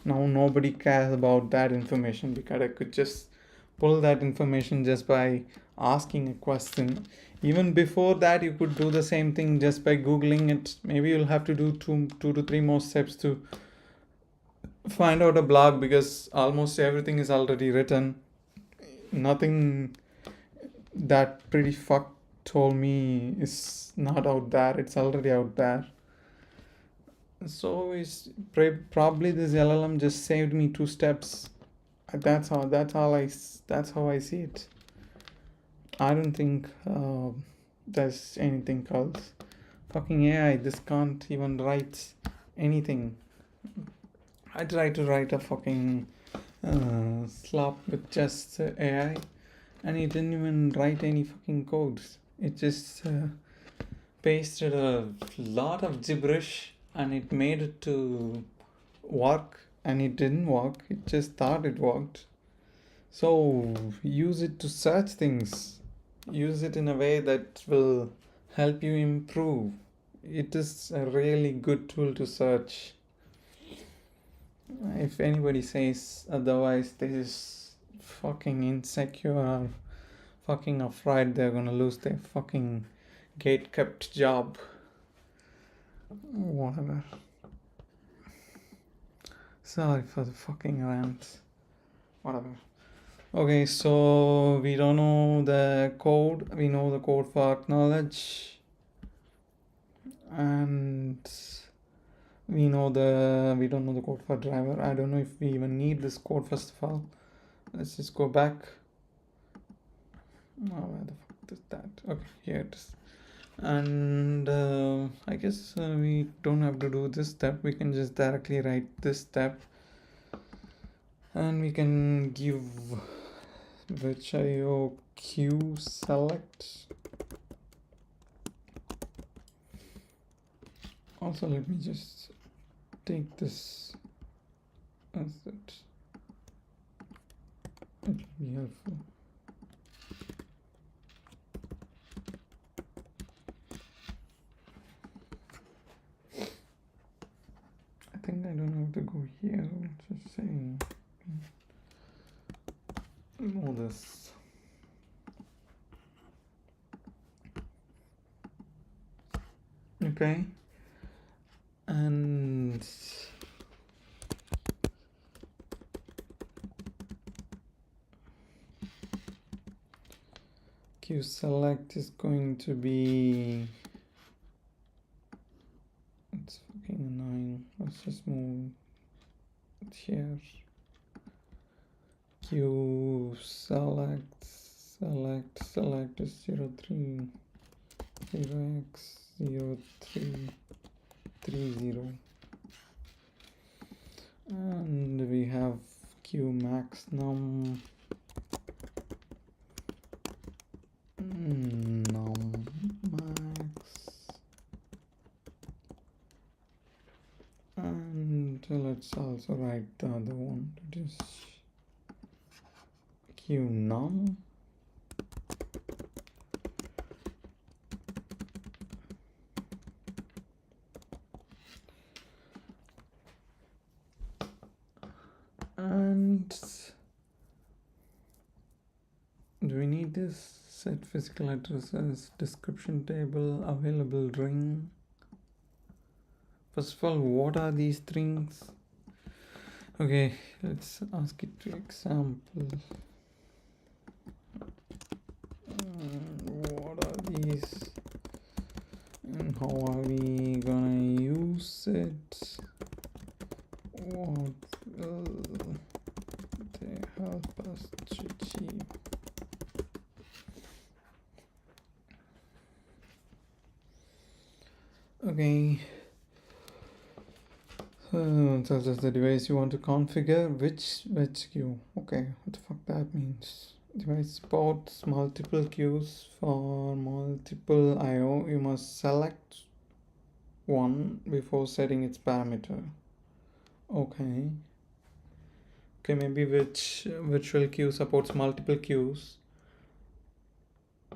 Now nobody cares about that information because I could just pull that information just by asking a question. Even before that, you could do the same thing just by googling it. Maybe you'll have to do two to three more steps to find out a blog, because almost everything is already written. Nothing that pretty fuck told me is not out there. It's already out there. So it's probably this LLM just saved me two steps. That's how I see it. I don't think there's anything else. Fucking AI, this can't even write anything. I tried to write a fucking slop with just AI, and it didn't even write any fucking codes. It just pasted a lot of gibberish and it made it to work, and it didn't work. It just thought it worked. So use it to search things. Use it in a way that will help you improve. It is a really good tool to search. If anybody says otherwise, this is fucking insecure or fucking afraid they're gonna lose their fucking gate kept job. Whatever. Sorry for the fucking rant. Whatever. Okay, so we don't know the code. We know the code for acknowledge, and we don't know the code for driver. I don't know if we even need this code. First of all, let's just go back. Oh, where the fuck is that? Okay, here it is. And I guess we don't have to do this step. We can just directly write this step, and we can give which IOQ select. Also, let me just take this as it. It will be helpful. I think I don't have to go here. Just saying. Know this. Okay. And Q select is going to be, it's fucking annoying. Let's just move it here. Q select is 03 0x 0330, and we have Q max num max, and let's also write the other one, it is Q num and do we need this? Set physical addresses, description table, available ring. First of all, what are these strings? Okay, let's ask it to example. What are these? And how are we gonna use it? What will they help us to achieve? Okay. So that's the device you want to configure. Which queue? Okay, what the fuck that means? Device supports multiple queues for multiple I/O. You must select one before setting its parameter. Okay. Okay, maybe which virtual queue supports multiple queues.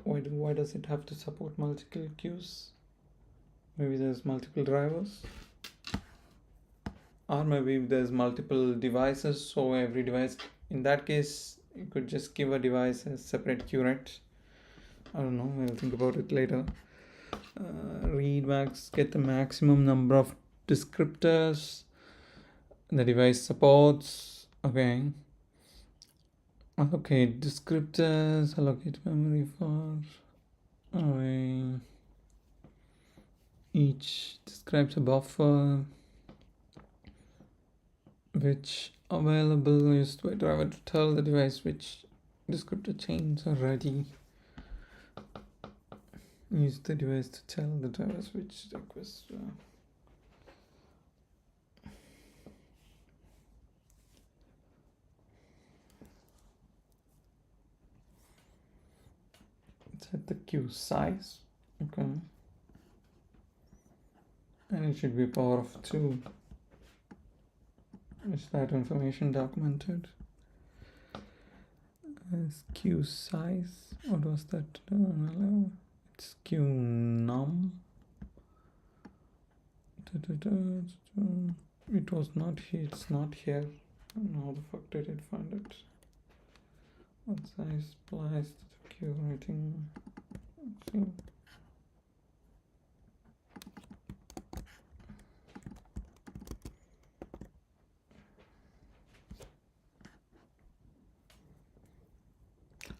Why does it have to support multiple queues? Maybe there's multiple drivers, or maybe there's multiple devices, so every device, in that case you could just give a device a separate curate. I don't know, I'll think about it later. Read max, get the maximum number of descriptors the device supports. Okay. Allocate descriptors, allocate memory for array. Each describes a buffer which available used by driver to tell the device which descriptor chains are ready. Use the device to tell the drivers which requests. Set the queue size. Okay. And it should be power of 2. Is that information documented? As queue size. What was that? It's queue num. It was not here. It's not here. I don't know how the fuck did it find it. What size applies to the queue rating? Let's see.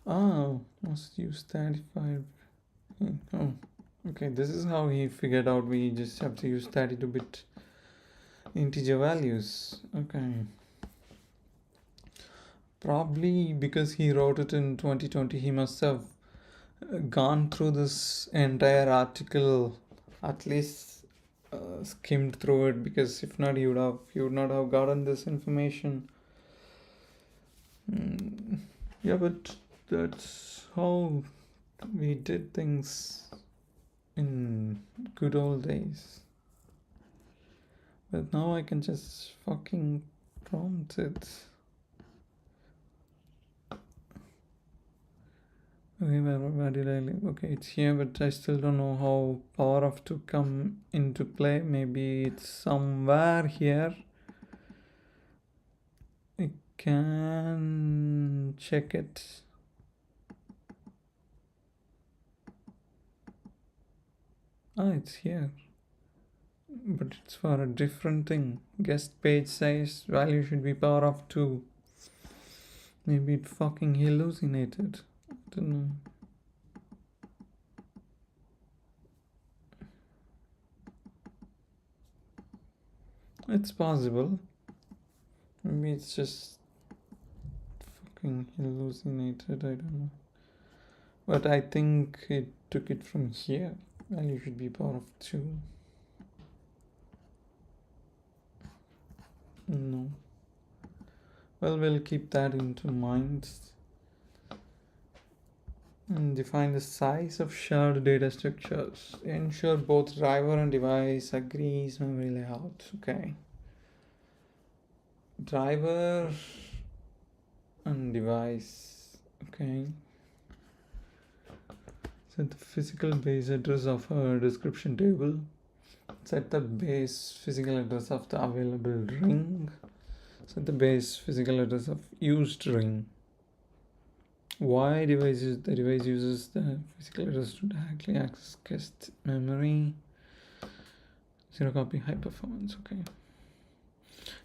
Oh, must use 35. Oh, okay. This is how he figured out we just have to use 32-bit integer values. Okay. Probably because he wrote it in 2020, he must have gone through this entire article, at least skimmed through it, because if not, he would not have gotten this information. Yeah, but that's how we did things in good old days. But now I can just fucking prompt it. Okay, where did I live? Okay, it's here, but I still don't know how power of 2 come into play. Maybe it's somewhere here. I can check it. It's here. But it's for a different thing. Guest page size value should be power of 2. Maybe it fucking hallucinated. I don't know. It's possible. Maybe it's just fucking hallucinated. I don't know. But I think it took it from here. Value should be power of 2. No. Well, we'll keep that into mind. And define the size of shared data structures. Ensure both driver and device agrees memory layout. Okay. Driver and device. Okay. Set the physical base address of a description table. Set the base physical address of the available ring. Set the base physical address of used ring. Why the device uses the physical address to directly access guest memory. 0 copy high performance. Okay.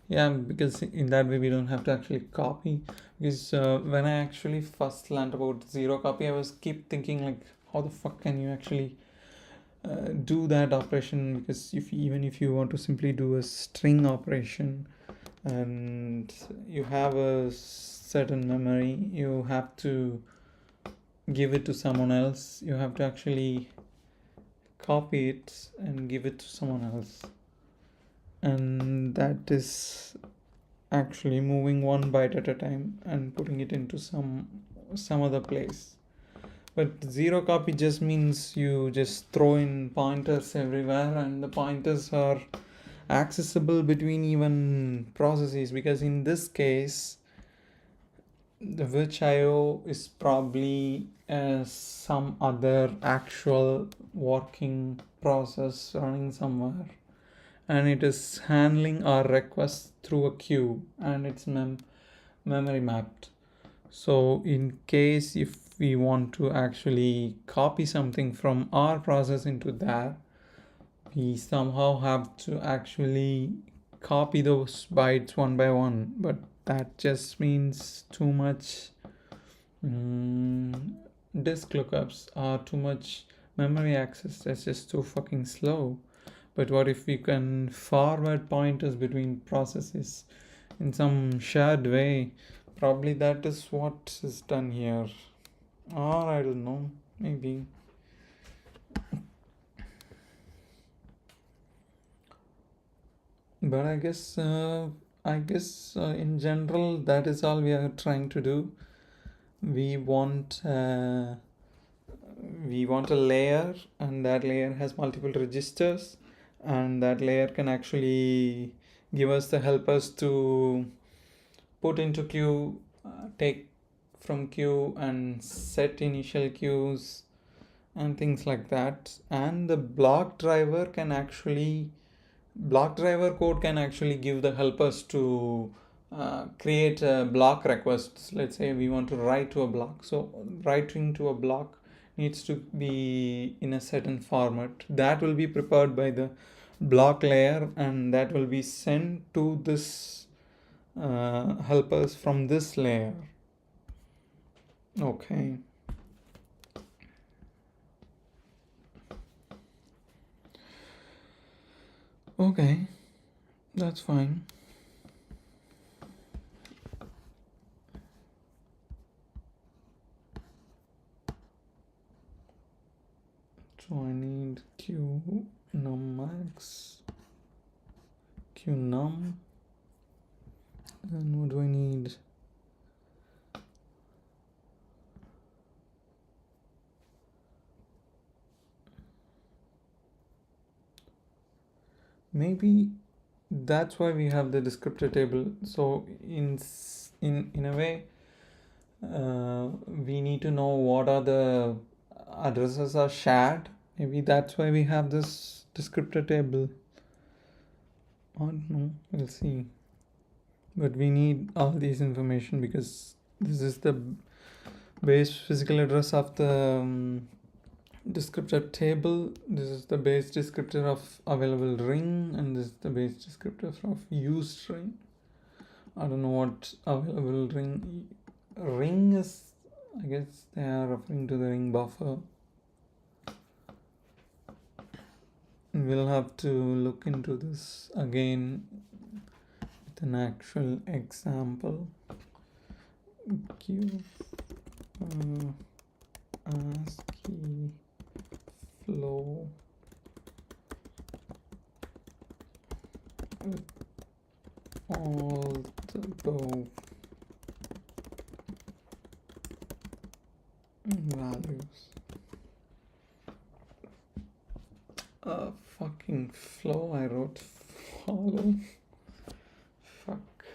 Yeah, because in that way we don't have to actually copy. Because when I actually first learned about 0 copy, I was keep thinking like, how the fuck can you actually do that operation? Because even if you want to simply do a string operation and you have a certain memory, you have to give it to someone else. You have to actually copy it and give it to someone else. And that is actually moving 1 byte at a time and putting it into some other place. But 0 copy just means you just throw in pointers everywhere, and the pointers are accessible between even processes, because in this case the which IO is probably some other actual working process running somewhere, and it is handling our request through a queue, and it's memory mapped. So in case if we want to actually copy something from our process into that, we somehow have to actually copy those bytes one by one, but that just means too much mm, disk lookups or too much memory access. That's just too fucking slow. But what if we can forward pointers between processes in some shared way? Probably that is what is done here. Or I don't know, maybe. But I guess in general that is all we are trying to do. We want uh, we want a layer, and that layer has multiple registers, and that layer can actually give us the helpers to put into queue, take from queue, and set initial queues and things like that. And the block driver code can actually give the helpers to create a block requests. Let's say we want to write to a block, so writing to a block needs to be in a certain format that will be prepared by the block layer, and that will be sent to this helpers from this layer. Okay. Okay, that's fine. So I need q num max, q num, and what do I need? Maybe that's why we have the descriptor table. So in a way, we need to know what are the addresses are shared. Maybe that's why we have this descriptor table. I don't know. We'll see. But we need all these information because this is the base physical address of the descriptor table. This is the base descriptor of available ring, and this is the base descriptor of used ring. I don't know what available ring is. I guess they are referring to the ring buffer. We'll have to look into this again with an actual example. Give ASCII flow with all the above values. Fucking flow. I wrote follow. Fuck.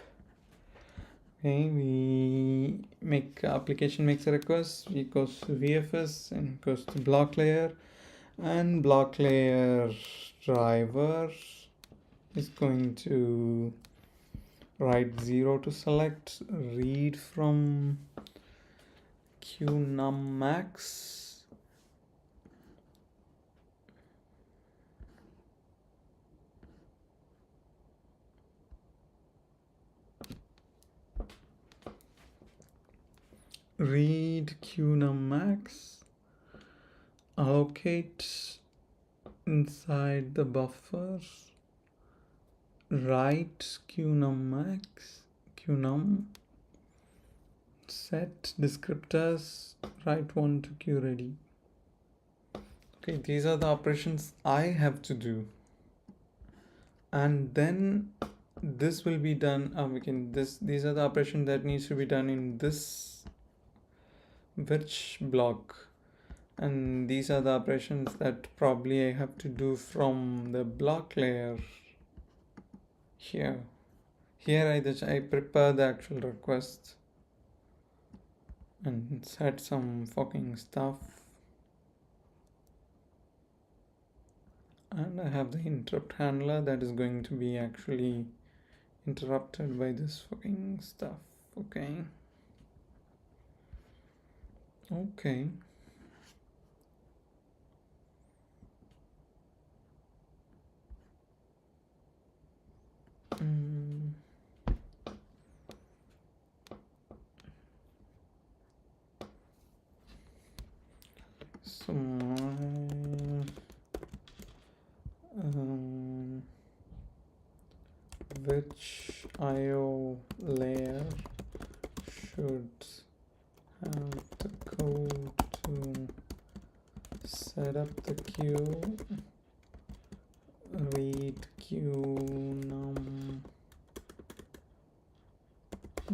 Okay, we make application makes a request. It goes to VFS and goes to block layer, and block layer driver is going to write 0 to select, read from qnum max, read qnum max, allocate inside the buffer, write qnum max, qnum, set descriptors, write 1 to q ready. Okay, these are the operations I have to do, and then this will be done. These are the operations that needs to be done in this which block, and these are the operations that probably I have to do from the block layer here. I prepare the actual request and set some fucking stuff, and I have the interrupt handler that is going to be actually interrupted by this fucking stuff. Okay. Okay. Mm, so my um, which IO layer should have the code to set up the queue, read queue num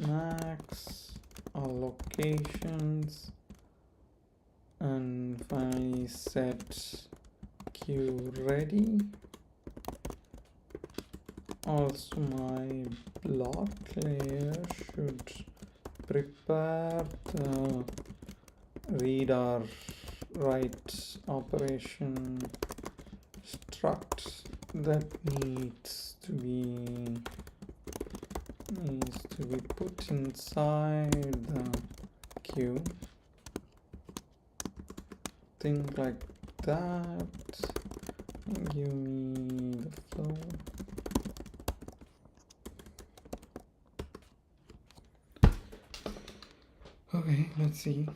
max allocations, and finally set queue ready. Also my block layer should prepare the read or write operation struct that needs to be put inside the queue. Things like that. Give me the flow. Okay, let's see.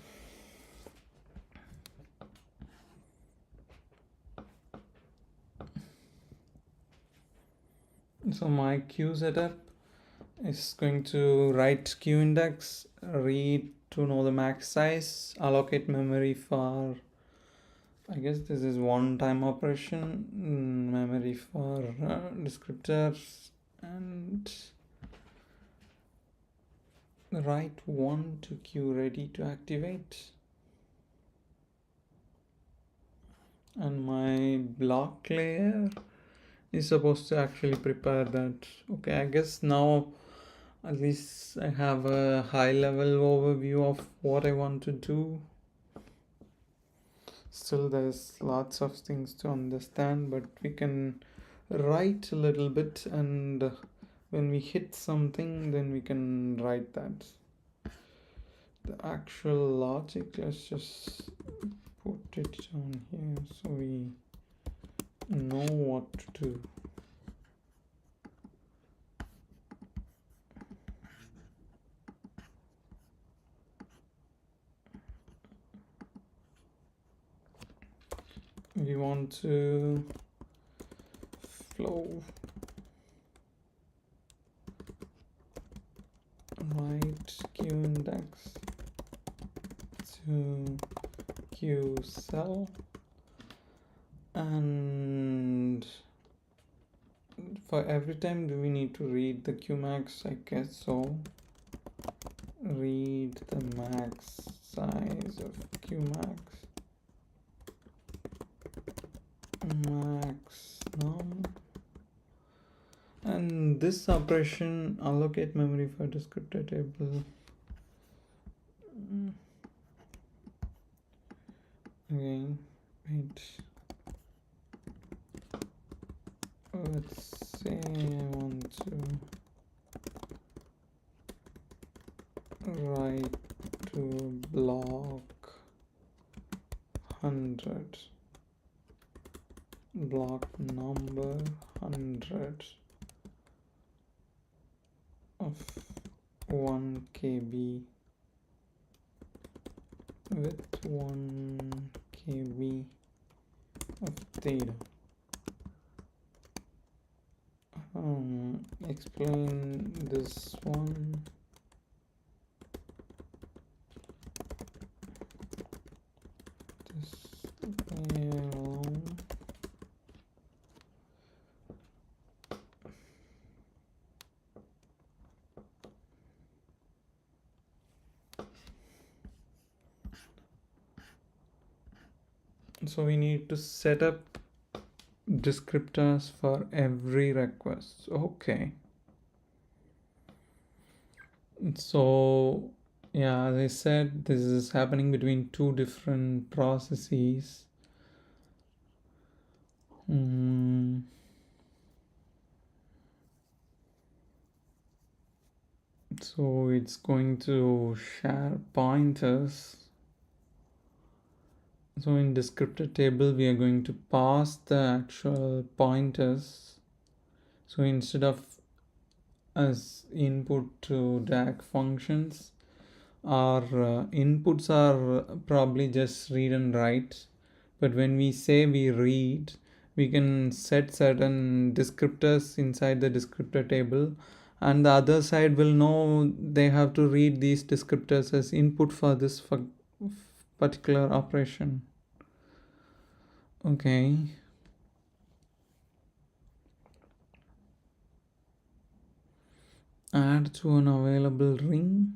So my queue setup is going to write queue index, read to know the max size, allocate memory for, I guess this is one time operation, memory for descriptors, and write one to queue ready to activate. And my block layer is supposed to actually prepare that. Okay, I guess now at least I have a high level overview of what I want to do. Still, there's lots of things to understand, but we can write a little bit, and when we hit something, then we can write that. The actual logic, let's just put it down here so we know what to do. We want to flow write queue index to queue cell, and for every time do we need to read the queue max? I guess so. Read the max size of queue max num, and this operation allocate memory for descriptor table. Again, wait, let's say I want to write to block 100, block number 100 of 1 KB with 1 KB of data. Explain this one. So we need to set up descriptors for every request. Okay. So yeah, as I said, this is happening between two different processes. So it's going to share pointers So in descriptor table, we are going to pass the actual pointers. So instead of as input to DAG functions, our inputs are probably just read and write. But when we say we read, we can set certain descriptors inside the descriptor table, and the other side will know they have to read these descriptors as input for this particular operation. Okay. Add to an available ring.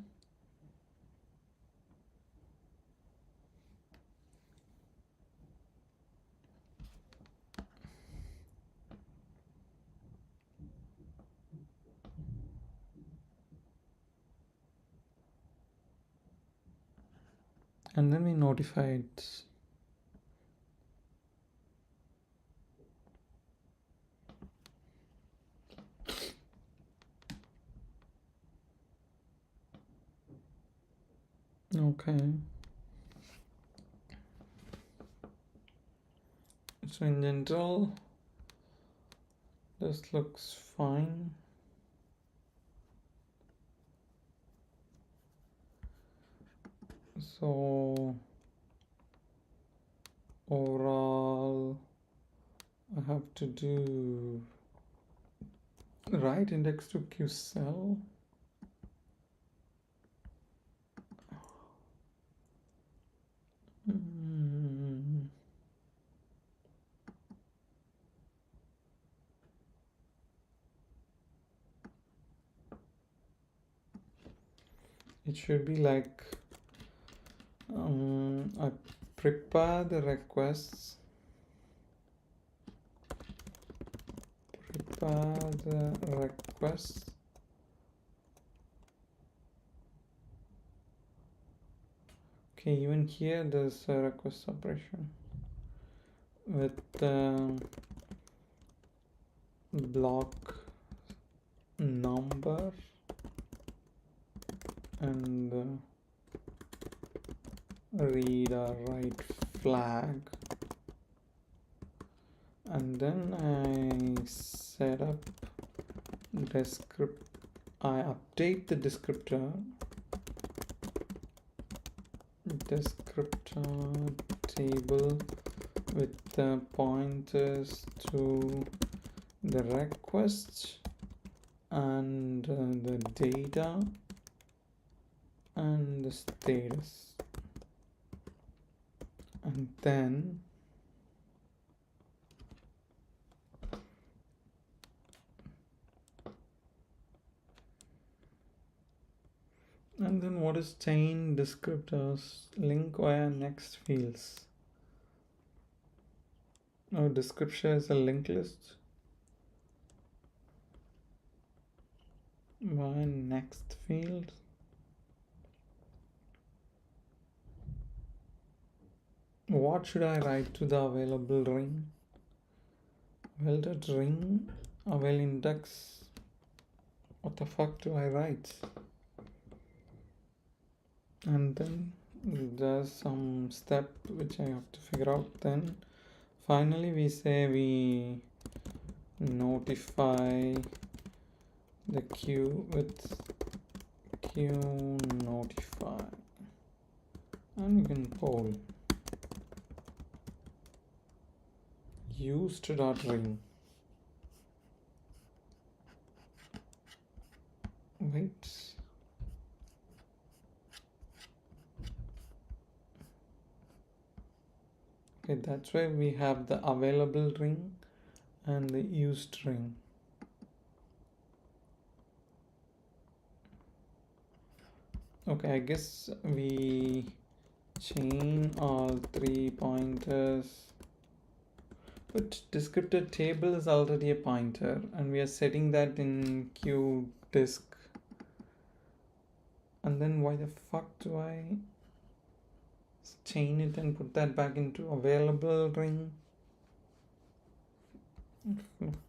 And then we notify it. Okay. So in general, this looks fine. So overall, I have to do write index to Q cell. It should be like I prepare the requests, Okay, even here there's a request operation with block number and read or write flag, and then I set up I update the descriptor table with the pointers to the request and the data and the status, and then what is chain descriptors? Link via next fields. Oh, description is a linked list. Via next field. What should I write to the available ring? Well, that ring avail index. What the fuck do I write? And then there's some step which I have to figure out. Then finally we say we notify the queue with queue notify, and you can poll used.ring. Wait. Okay, that's why we have the available ring and the used ring. Okay, I guess we chain all 3 pointers, but descriptor table is already a pointer and we are setting that in queue disk. And then why the fuck do I chain it and put that back into available ring?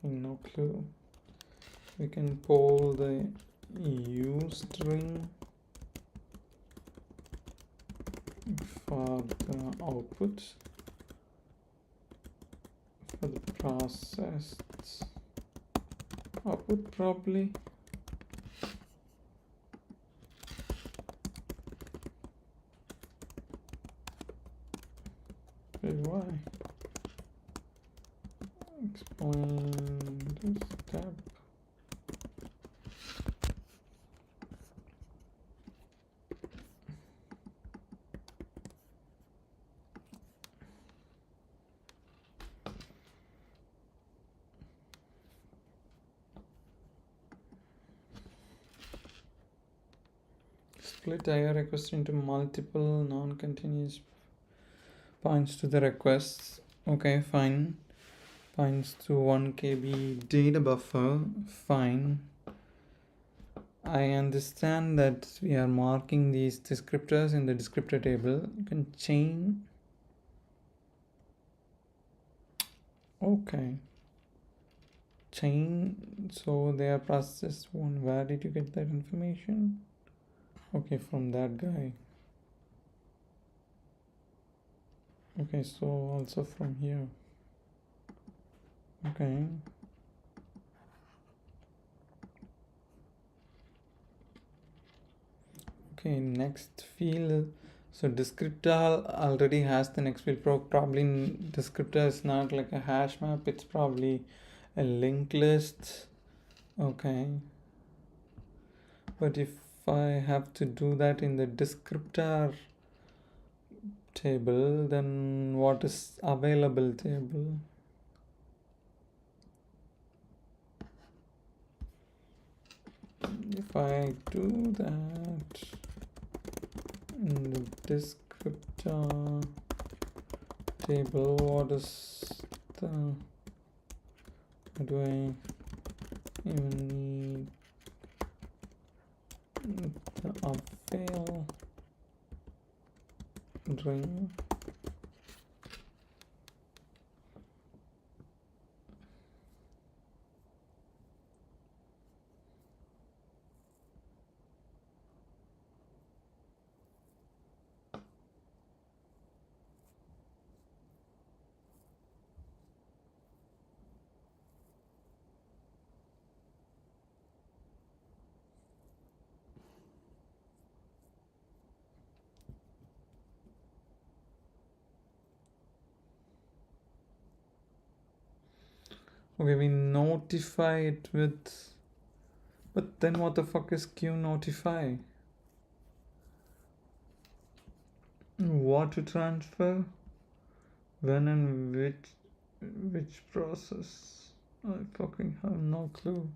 No clue. We can poll the used ring for the output for the processed output probably. Wait, why? Explain this step. Split IO request into multiple non-continuous points to the requests. Okay, fine. Points to 1 KB data buffer. Fine. I understand that we are marking these descriptors in the descriptor table. You can chain. Okay. Chain. So they are processed one. Where did you get that information? Okay, from that guy. Okay, so also from here. Okay. Okay, next field. So descriptor already has the next field. Probably descriptor is not like a hash map. It's probably a linked list. Okay. But if I have to do that in the descriptor table, then what is available table? If I do that in the descriptor table, what is the, do I even need the avail ring? Okay, we notify it with, but then what the fuck is queue notify? What to transfer? When and which process? I fucking have no clue.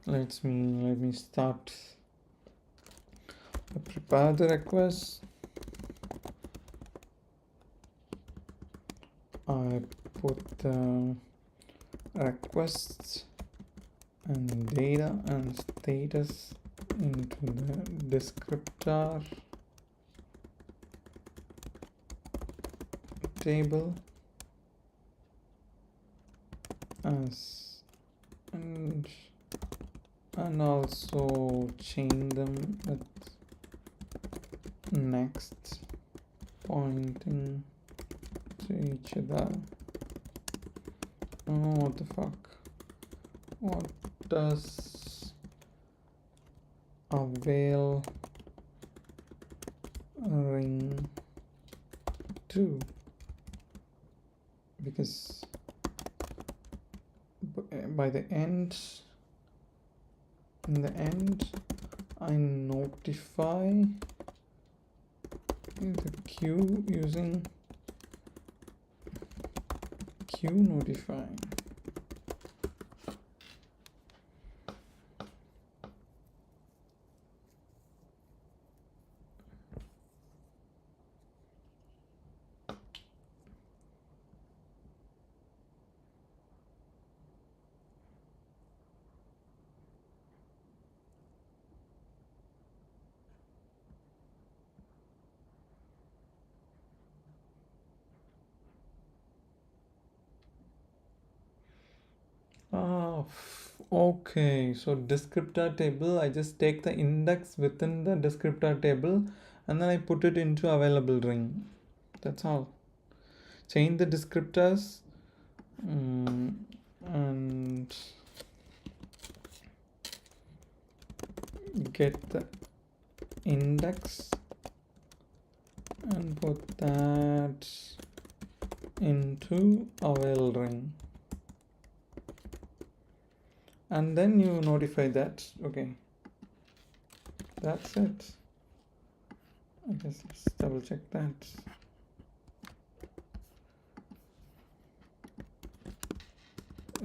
Let me start. I prepare the request. I put the requests and data and status into the descriptor table as and also chain them with next pointing to each other. Oh, what the fuck? What does avail ring do? Because by the end, in the end, I notify the queue using queue notify. Okay, so descriptor table, I just take the index within the descriptor table and then I put it into available ring. That's all. Change the descriptors and get the index and put that into avail ring. And then you notify that. Okay, that's it. I guess let's double check that.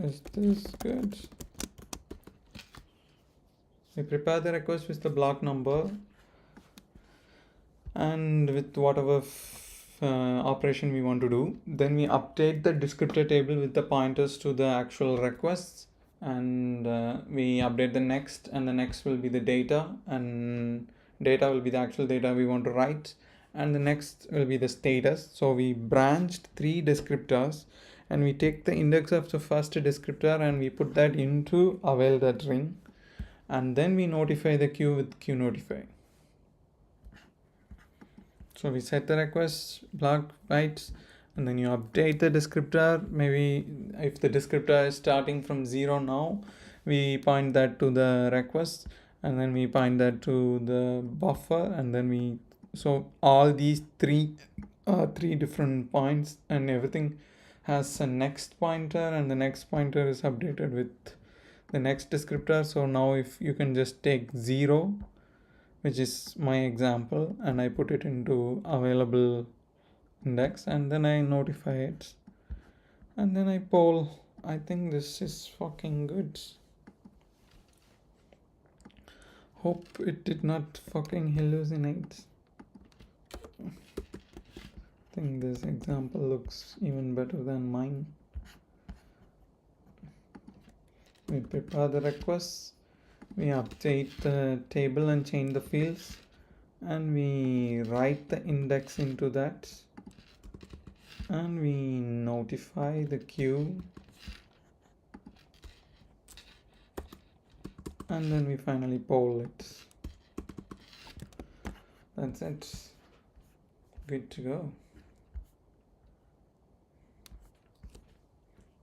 Is this good? We prepare the request with the block number and with whatever operation we want to do. Then we update the descriptor table with the pointers to the actual requests, and we update the next, and the next will be the data, and data will be the actual data we want to write, and the next will be the status. So we branched 3 descriptors and we take the index of the first descriptor and we put that into avail that ring, and then we notify the queue with queue notify. So we set the request block bytes and then you update the descriptor. Maybe if the descriptor is starting from 0 now, we point that to the request and then we point that to the buffer, and then so all these three different points and everything has a next pointer, and the next pointer is updated with the next descriptor. So now if you can just take 0, which is my example, and I put it into available index and then I notify it and then I poll. I think this is fucking good. Hope it did not fucking hallucinate. I think this example looks even better than mine. We prepare the requests, we update the table and change the fields, and we write the index into that, and we notify the queue, and then we finally poll it. That's it. Good to go.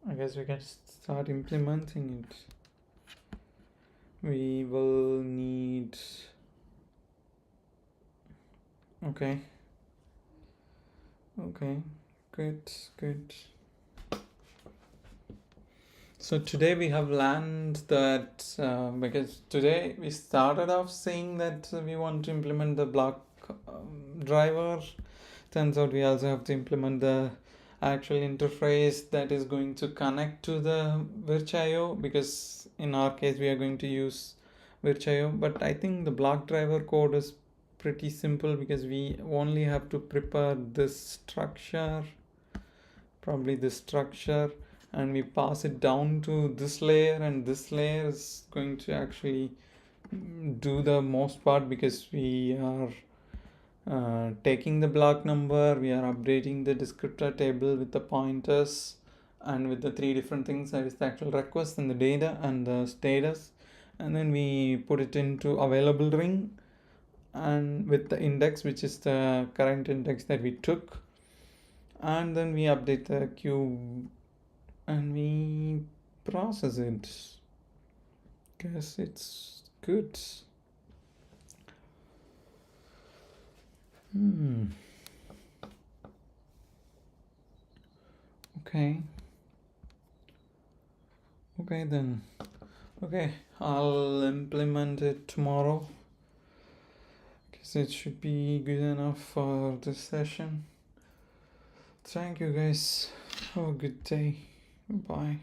I guess we can start implementing it. We will need... Okay, good. So today we have learned that because today we started off saying that we want to implement the block driver. Turns out we also have to implement the actual interface that is going to connect to the Virch.io, because in our case we are going to use Virch.io. But I think the block driver code is pretty simple because we only have to prepare this structure, probably this structure, and we pass it down to this layer, and this layer is going to actually do the most part because we are taking the block number, we are updating the descriptor table with the pointers and with the 3 different things, that is the actual request and the data and the status, and then we put it into available ring and with the index, which is the current index that we took, and then we update the queue and we process it. Guess it's good. Okay then. Okay, I'll implement it tomorrow. Guess it should be good enough for this session. Thank you guys. Have a good day. Bye.